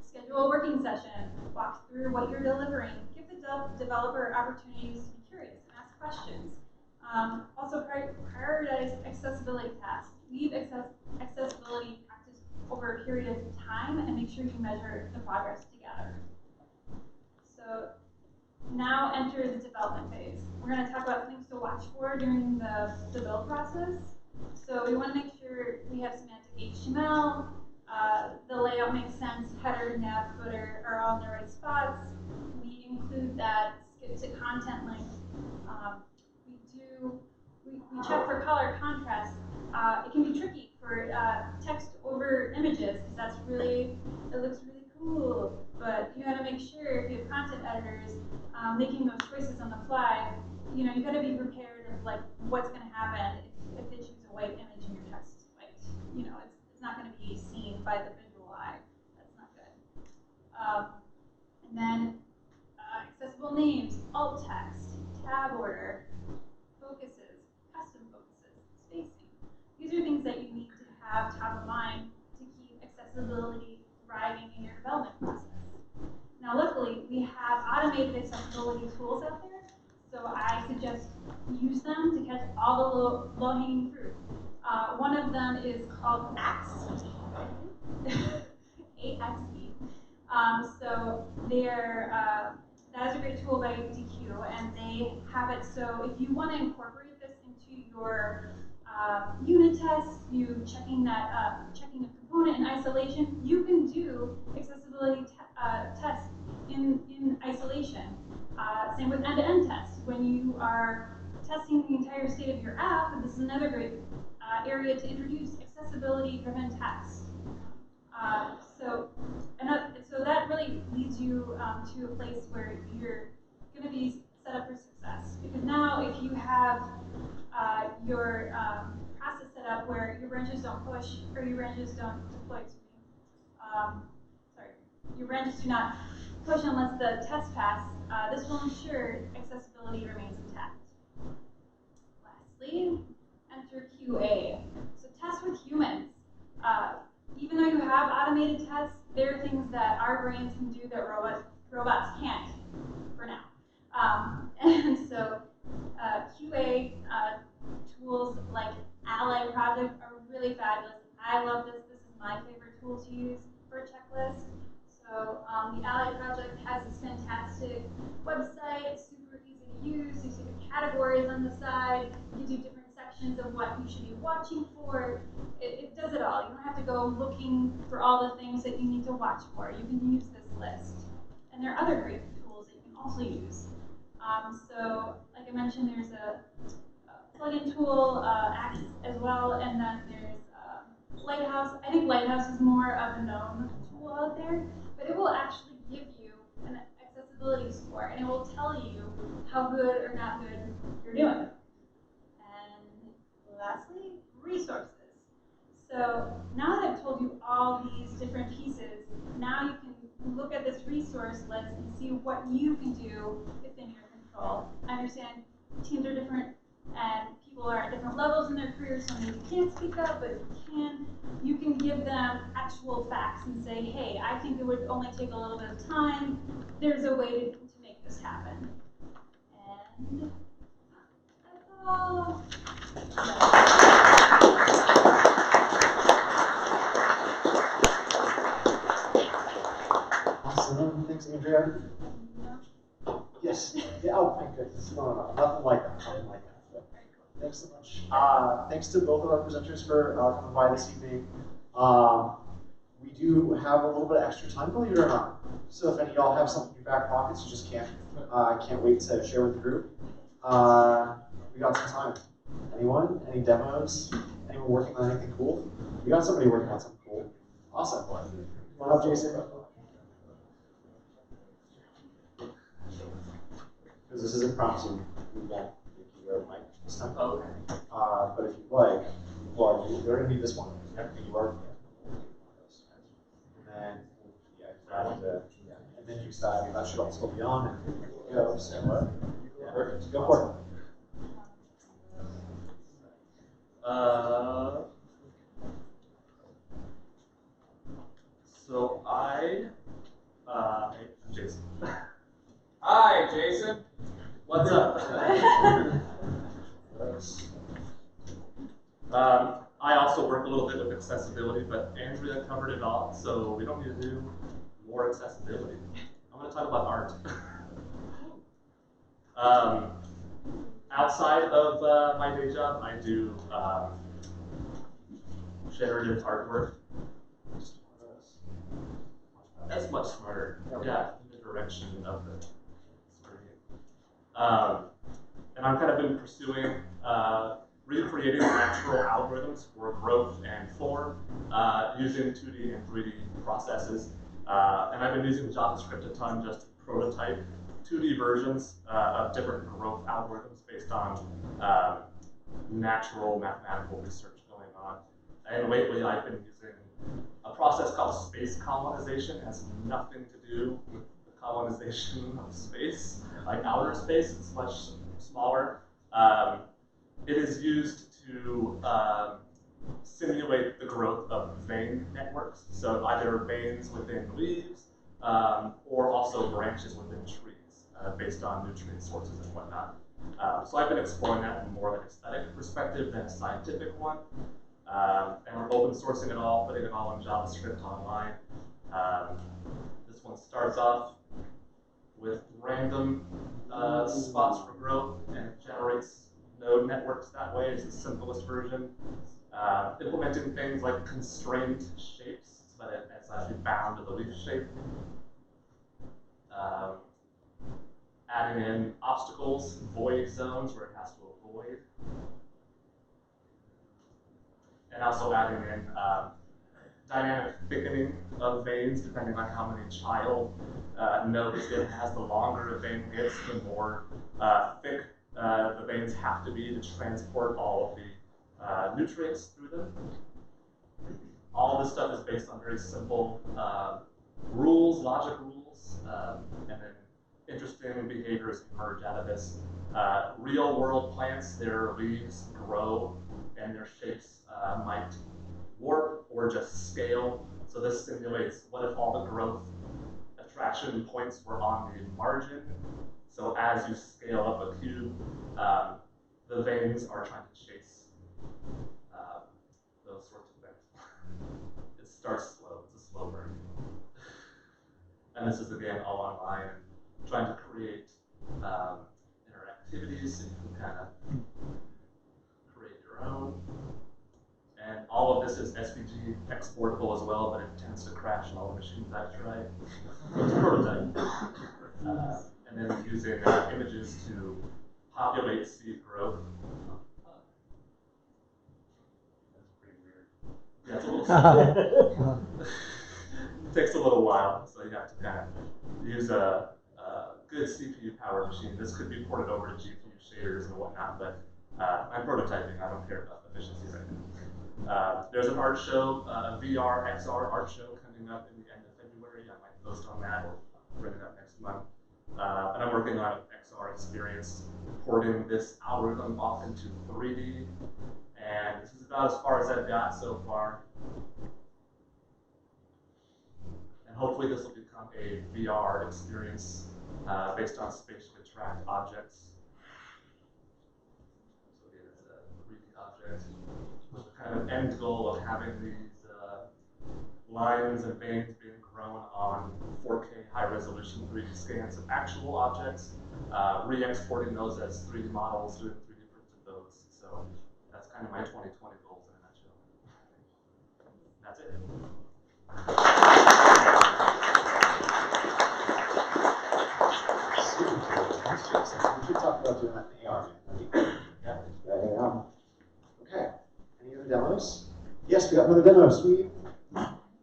schedule a working session, walk through what you're delivering, give the developer opportunities to be curious and ask questions. Also prioritize accessibility tasks. Leave accessibility practice over a period of time and make sure you measure the progress together. So now enter the development phase. We're going to talk about things to watch for during the build process. So we want to make sure we have semantic HTML, the layout makes sense, header, nav, footer are all in the right spots. We include that skip to content link. We check for color contrast. It can be tricky for text over images because it looks really cool. But you got to make sure if you have content editors making those choices on the fly, you got to be prepared of like what's going to happen if they choose a white image and your text is white. It's not going to be seen by the visual eye. That's not good. And then accessible names, alt text, tab order, focuses, custom focuses, spacing. These are things that you need to have top of mind to keep accessibility thriving in your development process. Now, luckily, we have automated accessibility tools out there, so I suggest use them to catch all the low-hanging fruit. One of them is called AXE, A-X-E. So that is a great tool by DQ, and they have it so if you want to incorporate this into your unit tests, you checking a component in isolation, you can do accessibility tests in isolation. Same with end-to-end tests. When you are testing the entire state of your app, this is another great area to introduce accessibility-driven tests. So that really leads you to a place where you're going to be set up for success. Because now, if you have your process set up where your branches don't push or your branches don't deploy, your branches do not push unless the test pass, this will ensure accessibility remains intact. Lastly, enter QA. So test with humans. Even though you have automated tests, there are things that our brains can do that robots can't for now. And so QA tools like Ally Project are really fabulous. I love this. This is my favorite tool to use for a checklist. So the Ally Project has this fantastic website. It's super easy to use. You see the categories on the side. You do different sections of what you should be watching for. It does it all. You don't have to go looking for all the things that you need to watch for. You can use this list. And there are other great tools that you can also use. So, like I mentioned, there's a plugin tool, Axe as well, and then there's Lighthouse. I think Lighthouse is more of a known tool out there, but it will actually give you an accessibility score, and it will tell you how good or not good you're doing. And lastly, resources. So now that I've told you all these different pieces, now you can look at this resource list and see what you can do within your control. I understand teams are different and people are at different levels in their careers, so maybe you can't speak up, but you can give them actual facts and say, hey, I think it would only take a little bit of time. There's a way to make this happen. And that's all. Awesome. Thanks, Andrea. Yes. Yeah. Oh, thank goodness. No. Nothing like that. Nothing like that. But thanks so much. Thanks to both of our presenters for coming by this evening. We do have a little bit of extra time, believe it or not. So if any of y'all have something in your back pockets, you just can't wait to share with the group. We got some time. Anyone? Any demos? Anyone working on anything cool? We got somebody working on something cool. Awesome. Come on up, Jason. Because this is impromptu, we won't make you wear a mic this time. Okay. But if you'd like, they're going to need this one. Everything you are. And then, and then use that. That should also be on. And go. So what? Yeah. Perfect. Go for it. So I'm Jason. Hi, Jason. What's up? I also work a little bit with accessibility, but Andrea covered it all, so we don't need to do more accessibility. I'm going to talk about art. Outside of my day job, I do generative artwork. That's much smarter. Yeah, in the direction of the screen. And I've kind of been pursuing recreating natural algorithms for growth and form using 2D and 3D processes. And I've been using JavaScript a ton just to prototype 2D versions of different growth algorithms based on natural mathematical research going on. And lately I've been using a process called space colonization. It has nothing to do with the colonization of space, like outer space. It's much smaller. It is used to simulate the growth of vein networks. So either veins within leaves or also branches within trees based on nutrient sources and whatnot. So I've been exploring that from more of an aesthetic perspective than a scientific one. And we're open sourcing it all, putting it all in JavaScript online. This one starts off with random spots for growth, and it generates node networks that way. It's the simplest version. Implementing things like constrained shapes so that it's actually bound to the leaf shape. Adding in obstacles, void zones where it has to avoid. And also adding in dynamic thickening of veins depending on how many child nodes it has. The longer a vein gets, the more thick the veins have to be to transport all of the nutrients through them. All this stuff is based on very simple rules, logic rules, and then interesting behaviors emerge out of this. Real world plants, their leaves grow and their shapes might warp or just scale. So this simulates what if all the growth attraction points were on the margin. So as you scale up a cube, the veins are trying to chase those sorts of things. It starts slow, it's a slow burn. And this is again all online, and trying to create interactivities so you can kind of create your own. And all of this is SVG exportable as well, but it tends to crash on all the machines I've tried. It's a prototype. And then using images to populate seed growth. That's pretty weird. Yeah, it's a little it takes a little while, so you have to kind of use a good CPU power machine. This could be ported over to GPU shaders and whatnot, but I'm prototyping. I don't care about efficiency right now. There's an art show, a VR, XR art show coming up in the end of February. I might post on that or bring it up next month. And I'm working on an XR experience, porting this algorithm off into 3D. And this is about as far as I've got so far. And hopefully this will become a VR experience based on spatially tracked objects. So again, it's a 3D object with the kind of end goal of having these lines and veins being grown on 4K high-resolution 3D scans of actual objects, re-exporting those as 3D models, doing 3D prints of those. So that's kind of my 2020 goals in a nutshell. That's it. We should talk about doing that in AR, man. Yeah. Okay. Any other demos? Yes, we got another demo. Sweet.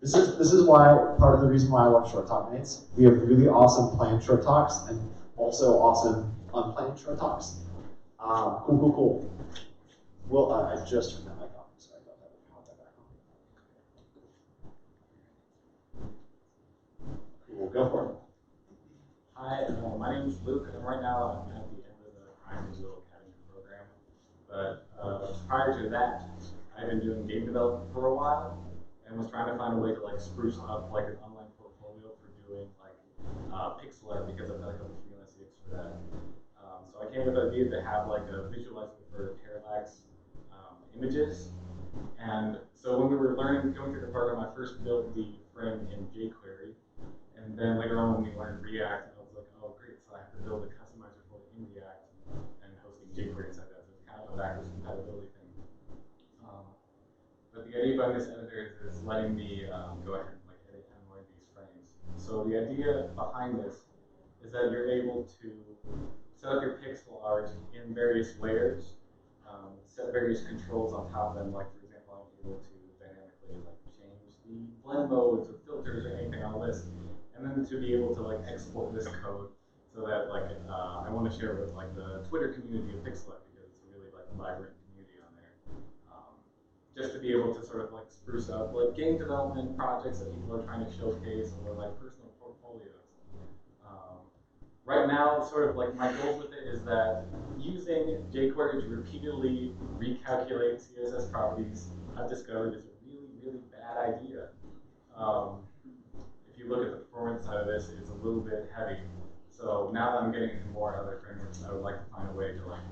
This is why part of the reason why I love short talk nights. We have really awesome planned short talks and also awesome unplanned short talks. Cool. Well, I just turned that mic off, so I thought that would pop that back on. Cool, go for it. Hi, my name is Luke, and right now I'm at the end of the Prime Digital Academy program. But prior to that, I've been doing game development for a while, and was trying to find a way to like spruce up like an pixel art because I've got a couple freelance gigs for that. So I came with the idea to have like a visualizer for parallax images. And so when we were going through the program, I first built the frame in jQuery. And then later on when we learned React, I was like, oh great, so I have to build a customizer for it in React and hosting jQuery inside that. So it's kind of a backwards compatibility thing. But the idea behind this editor is letting me go ahead and like edit and load these frames. So the idea behind this is that you're able to set up your pixel art in various layers, set various controls on top of them. Like for example, I'm able to dynamically like change the blend modes or filters or anything on the list, and then to be able to like export this code so that like I want to share it with like the Twitter community of pixel art because it's a really like vibrant community on there. Just to be able to sort of like spruce up like game development projects that people are trying to showcase or like personal portfolios. Right now, sort of like my goals with it is that using jQuery to repeatedly recalculate CSS properties, I've discovered is a really, really bad idea. If you look at the performance side of this, it's a little bit heavy. So now that I'm getting into more other frameworks, I would like to find a way to like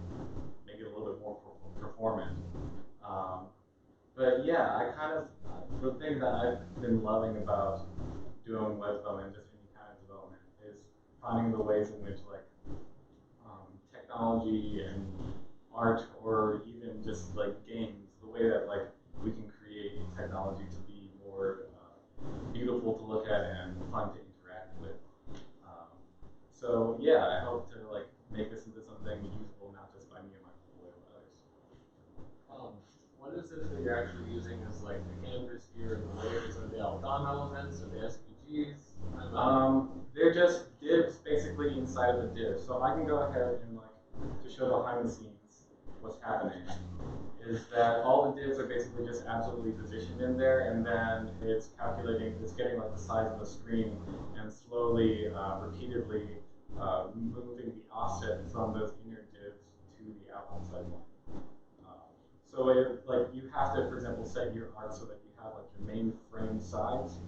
make it a little bit more performant. But yeah, I kind of, the thing that I've been loving about doing web development, just any kind of development, is finding the ways in which like technology and art, or even just like games, the way that like we can create technology to be more beautiful to look at and fun to interact with. So yeah, I hope to like make this into something usable, not just by me and my portfolio, but others. What is it that you're actually using as like the canvas here and the layers? Are they all DOM elements? Are they SVGs? They're just divs basically inside of a div. So I can go ahead and like to show behind the scenes what's happening is that all the divs are basically just absolutely positioned in there, and then it's calculating, it's getting like the size of the screen and slowly, repeatedly moving the offset from those inner divs to the outside one. So like you have to, for example, set your art so that you have like your main frame size,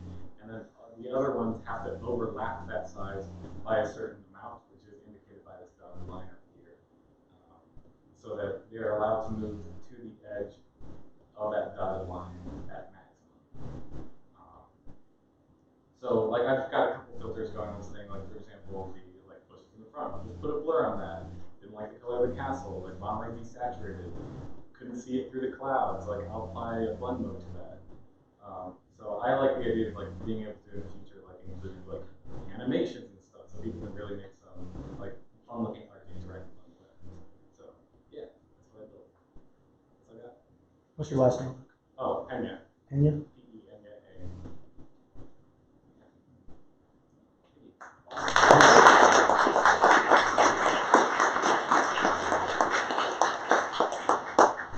and then the other ones have to overlap that size by a certain amount, which is indicated by this dotted line up here, so that they're allowed to move to the edge of that dotted line at maximum. So like I've got a couple filters going on this thing, like for example, the like bushes in the front. Just put a blur on that. Didn't like the color of the castle. Like mine might be saturated. Couldn't see it through the clouds. Like I'll apply a blend mode to that. So I like the idea of like being able to in the future like include like animations and stuff, so people can really make some like fun looking art to interact with on the web. So yeah, that's what I built. That's what I got. What's your last name? Oh, Pena. Pena? P-E-N-A.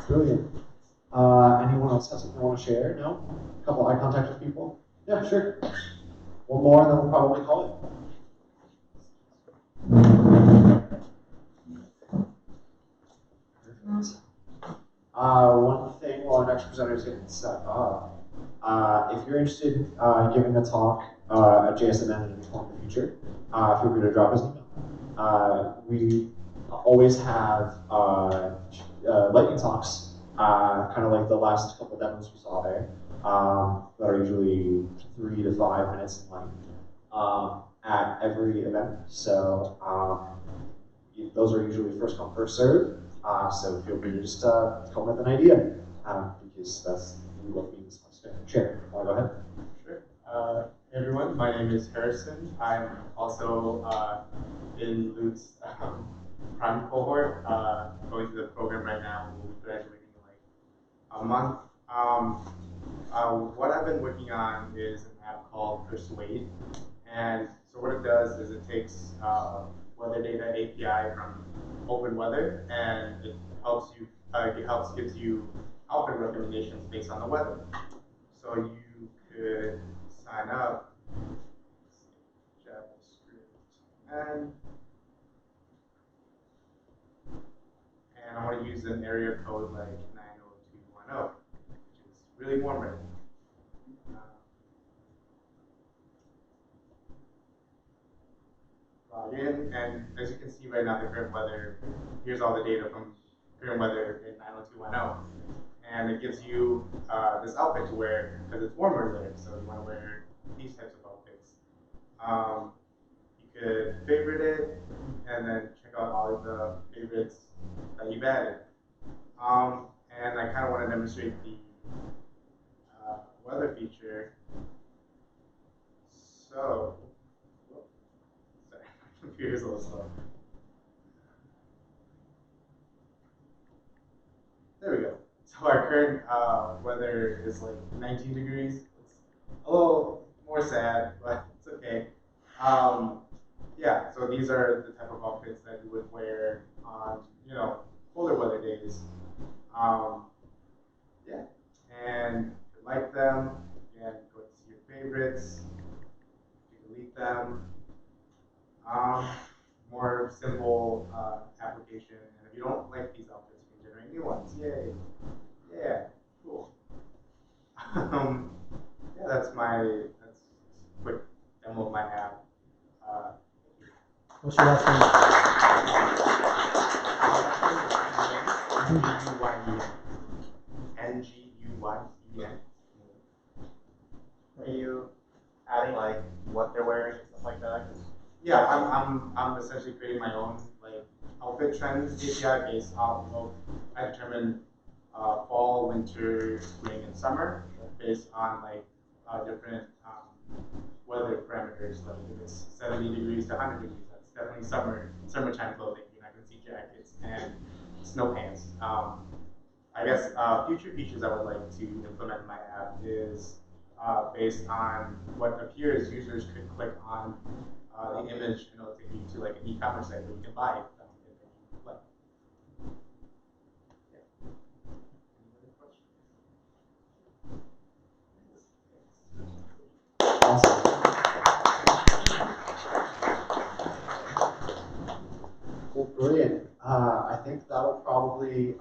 Brilliant. Anyone else have something they want to share? No? A couple eye contact with people? Yeah, sure. One more, and then we'll probably call it. Perfect. One thing while our next presenter is getting set up, if you're interested in giving a talk at JSMN in the future, feel free to drop us an email. We always have lightning talks, kind of like the last couple demos we saw there, that are usually 3 to 5 minutes in length at every event. So those are usually first come, first serve. So feel free to just come with an idea, because that's we love being this much. Sure, want to go ahead? Sure. Hey everyone, my name is Harrison. I'm also in Luke's prime cohort, going through the program right now. We'll be graduating in like a month. What I've been working on is an app called Persuade. And so what it does is it takes weather data API from Open Weather, and it helps you, gives you outfit recommendations based on the weather. So you could sign up, JavaScript, and I want to use an area code like 90210, which is really warm right now. log in, and as you can see right now, the current weather, here's all the data from current weather in 90210. And it gives you this outfit to wear because it's warmer there, so you want to wear these types of outfits. You could favorite it and then check out all of the favorites that you've added. And I kind of want to demonstrate the weather feature. So, sorry, my computer's a little slow. There we go. So our current weather is like 19 degrees. It's a little more sad, but it's okay. Yeah, so these are the type of outfits that you would wear on, colder weather days. Yeah, and if you like them, again, go to see your favorites. You can delete them. More simple application, and if you don't like these outfits, you can generate new ones. Yay! Yeah, cool. Yeah, that's a quick demo of my app. What's your last name? N-G-U-Y-E-N. Are you adding like what they're wearing and stuff like that? Yeah, I'm essentially creating my own like outfit trends API based off of I determine fall, winter, spring, and summer based on like different weather parameters. Like if it's 70 degrees to 100 degrees, that's definitely summertime clothing. You're not going to see jackets and snow pants. I guess future features I would like to implement in my app is based on what appears. Users could click on the image and it'll take you to like an e-commerce site where you can buy anything you like. Yeah. Any other questions? Awesome. Well, brilliant. I think that'll probably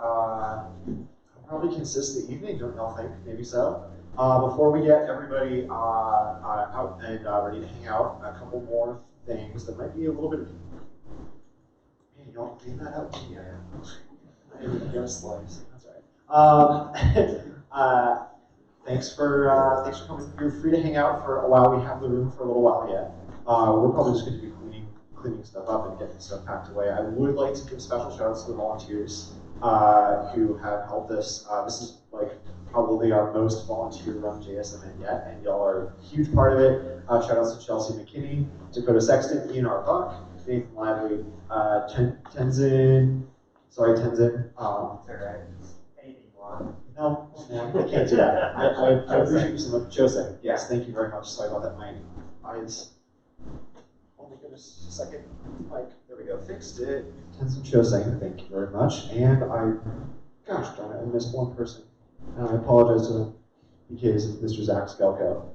consist the evening, don't y'all think? Maybe so. Before we get everybody out and ready to hang out, a couple more things that might be a little bit. Man, y'all clean that up? Yeah. I didn't get a slice. That's right. Thanks for coming. You're free to hang out for a while. We have the room for a little while yet. We're probably just going to be cleaning stuff up and getting stuff packed away. I would like to give special shout outs to the volunteers who have helped us. This is like probably our most volunteer-run JSMN yet, and y'all are a huge part of it. Shout outs to Chelsea McKinney, Dakota Sexton, Ian R. Buck, Nathan Lively, Tenzin. Sorry, Tenzin. Alright. Anything you want. No, I can't do that. I appreciate you so much. Jose, yes, thank you very much. Sorry about that. My eyes. Oh my goodness, a second. Mike, there we go. Fixed it. Tenzin Jose, thank you very much. And gosh darn it, I missed one person. And I apologize to him because it's Mr. Zach Skelko,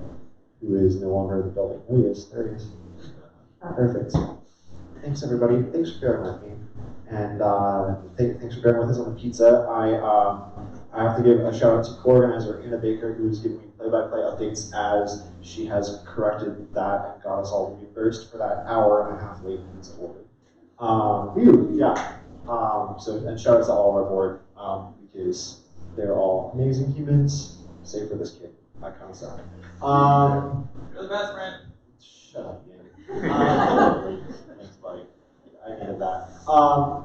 who is no longer in the building. Oh, he is. There he is. Perfect. Thanks, everybody. Thanks for bearing with me. And thanks for bearing with us on the pizza. I have to give a shout out to co-organizer Anna Baker, who is giving me play-by-play updates as she has corrected that and got us all reimbursed for that hour and a half late pizza order. Yeah. And shout out to all of our board because they're all amazing humans, save for this kid. That kind of stuff. You're the best friend. Shut up, man. Thanks, buddy. I needed that.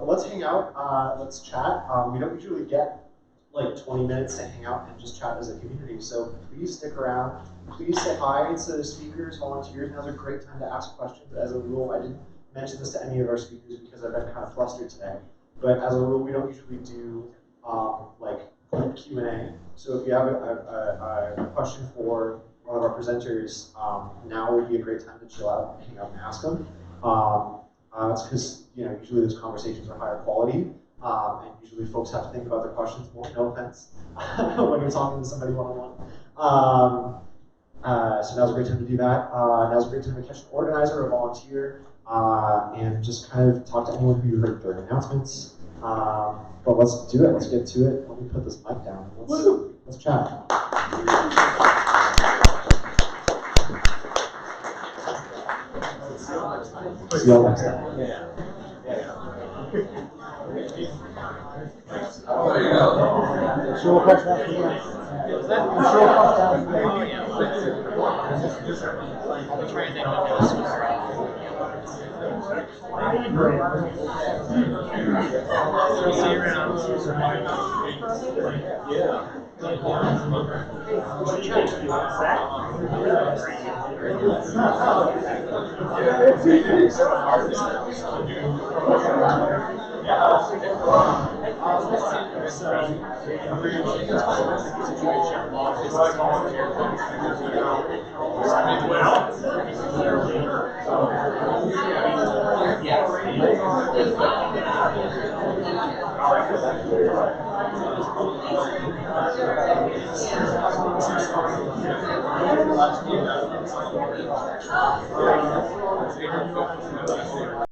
Let's hang out. Let's chat. We don't usually get like 20 minutes to hang out and just chat as a community. So please stick around. Please say hi to speakers, volunteers. Now's a great time to ask questions. As a rule, I didn't mention this to any of our speakers because I've been kind of flustered today. But as a rule, we don't usually do like Q&A. So if you have a question for one of our presenters, now would be a great time to chill out, hang out, and ask them. That's because usually those conversations are higher quality, and usually folks have to think about their questions more. No offense, when you're talking to somebody one-on-one. So now's a great time to do that. Now's a great time to catch an organizer or volunteer, and just kind of talk to anyone who you heard during announcements. But let's do it. Let's get to it. Let me put this mic down. Let's chat. See y'all next time. Sure, we'll cross that again. Sure, we'll cross that again. I'll be trying to do see you around.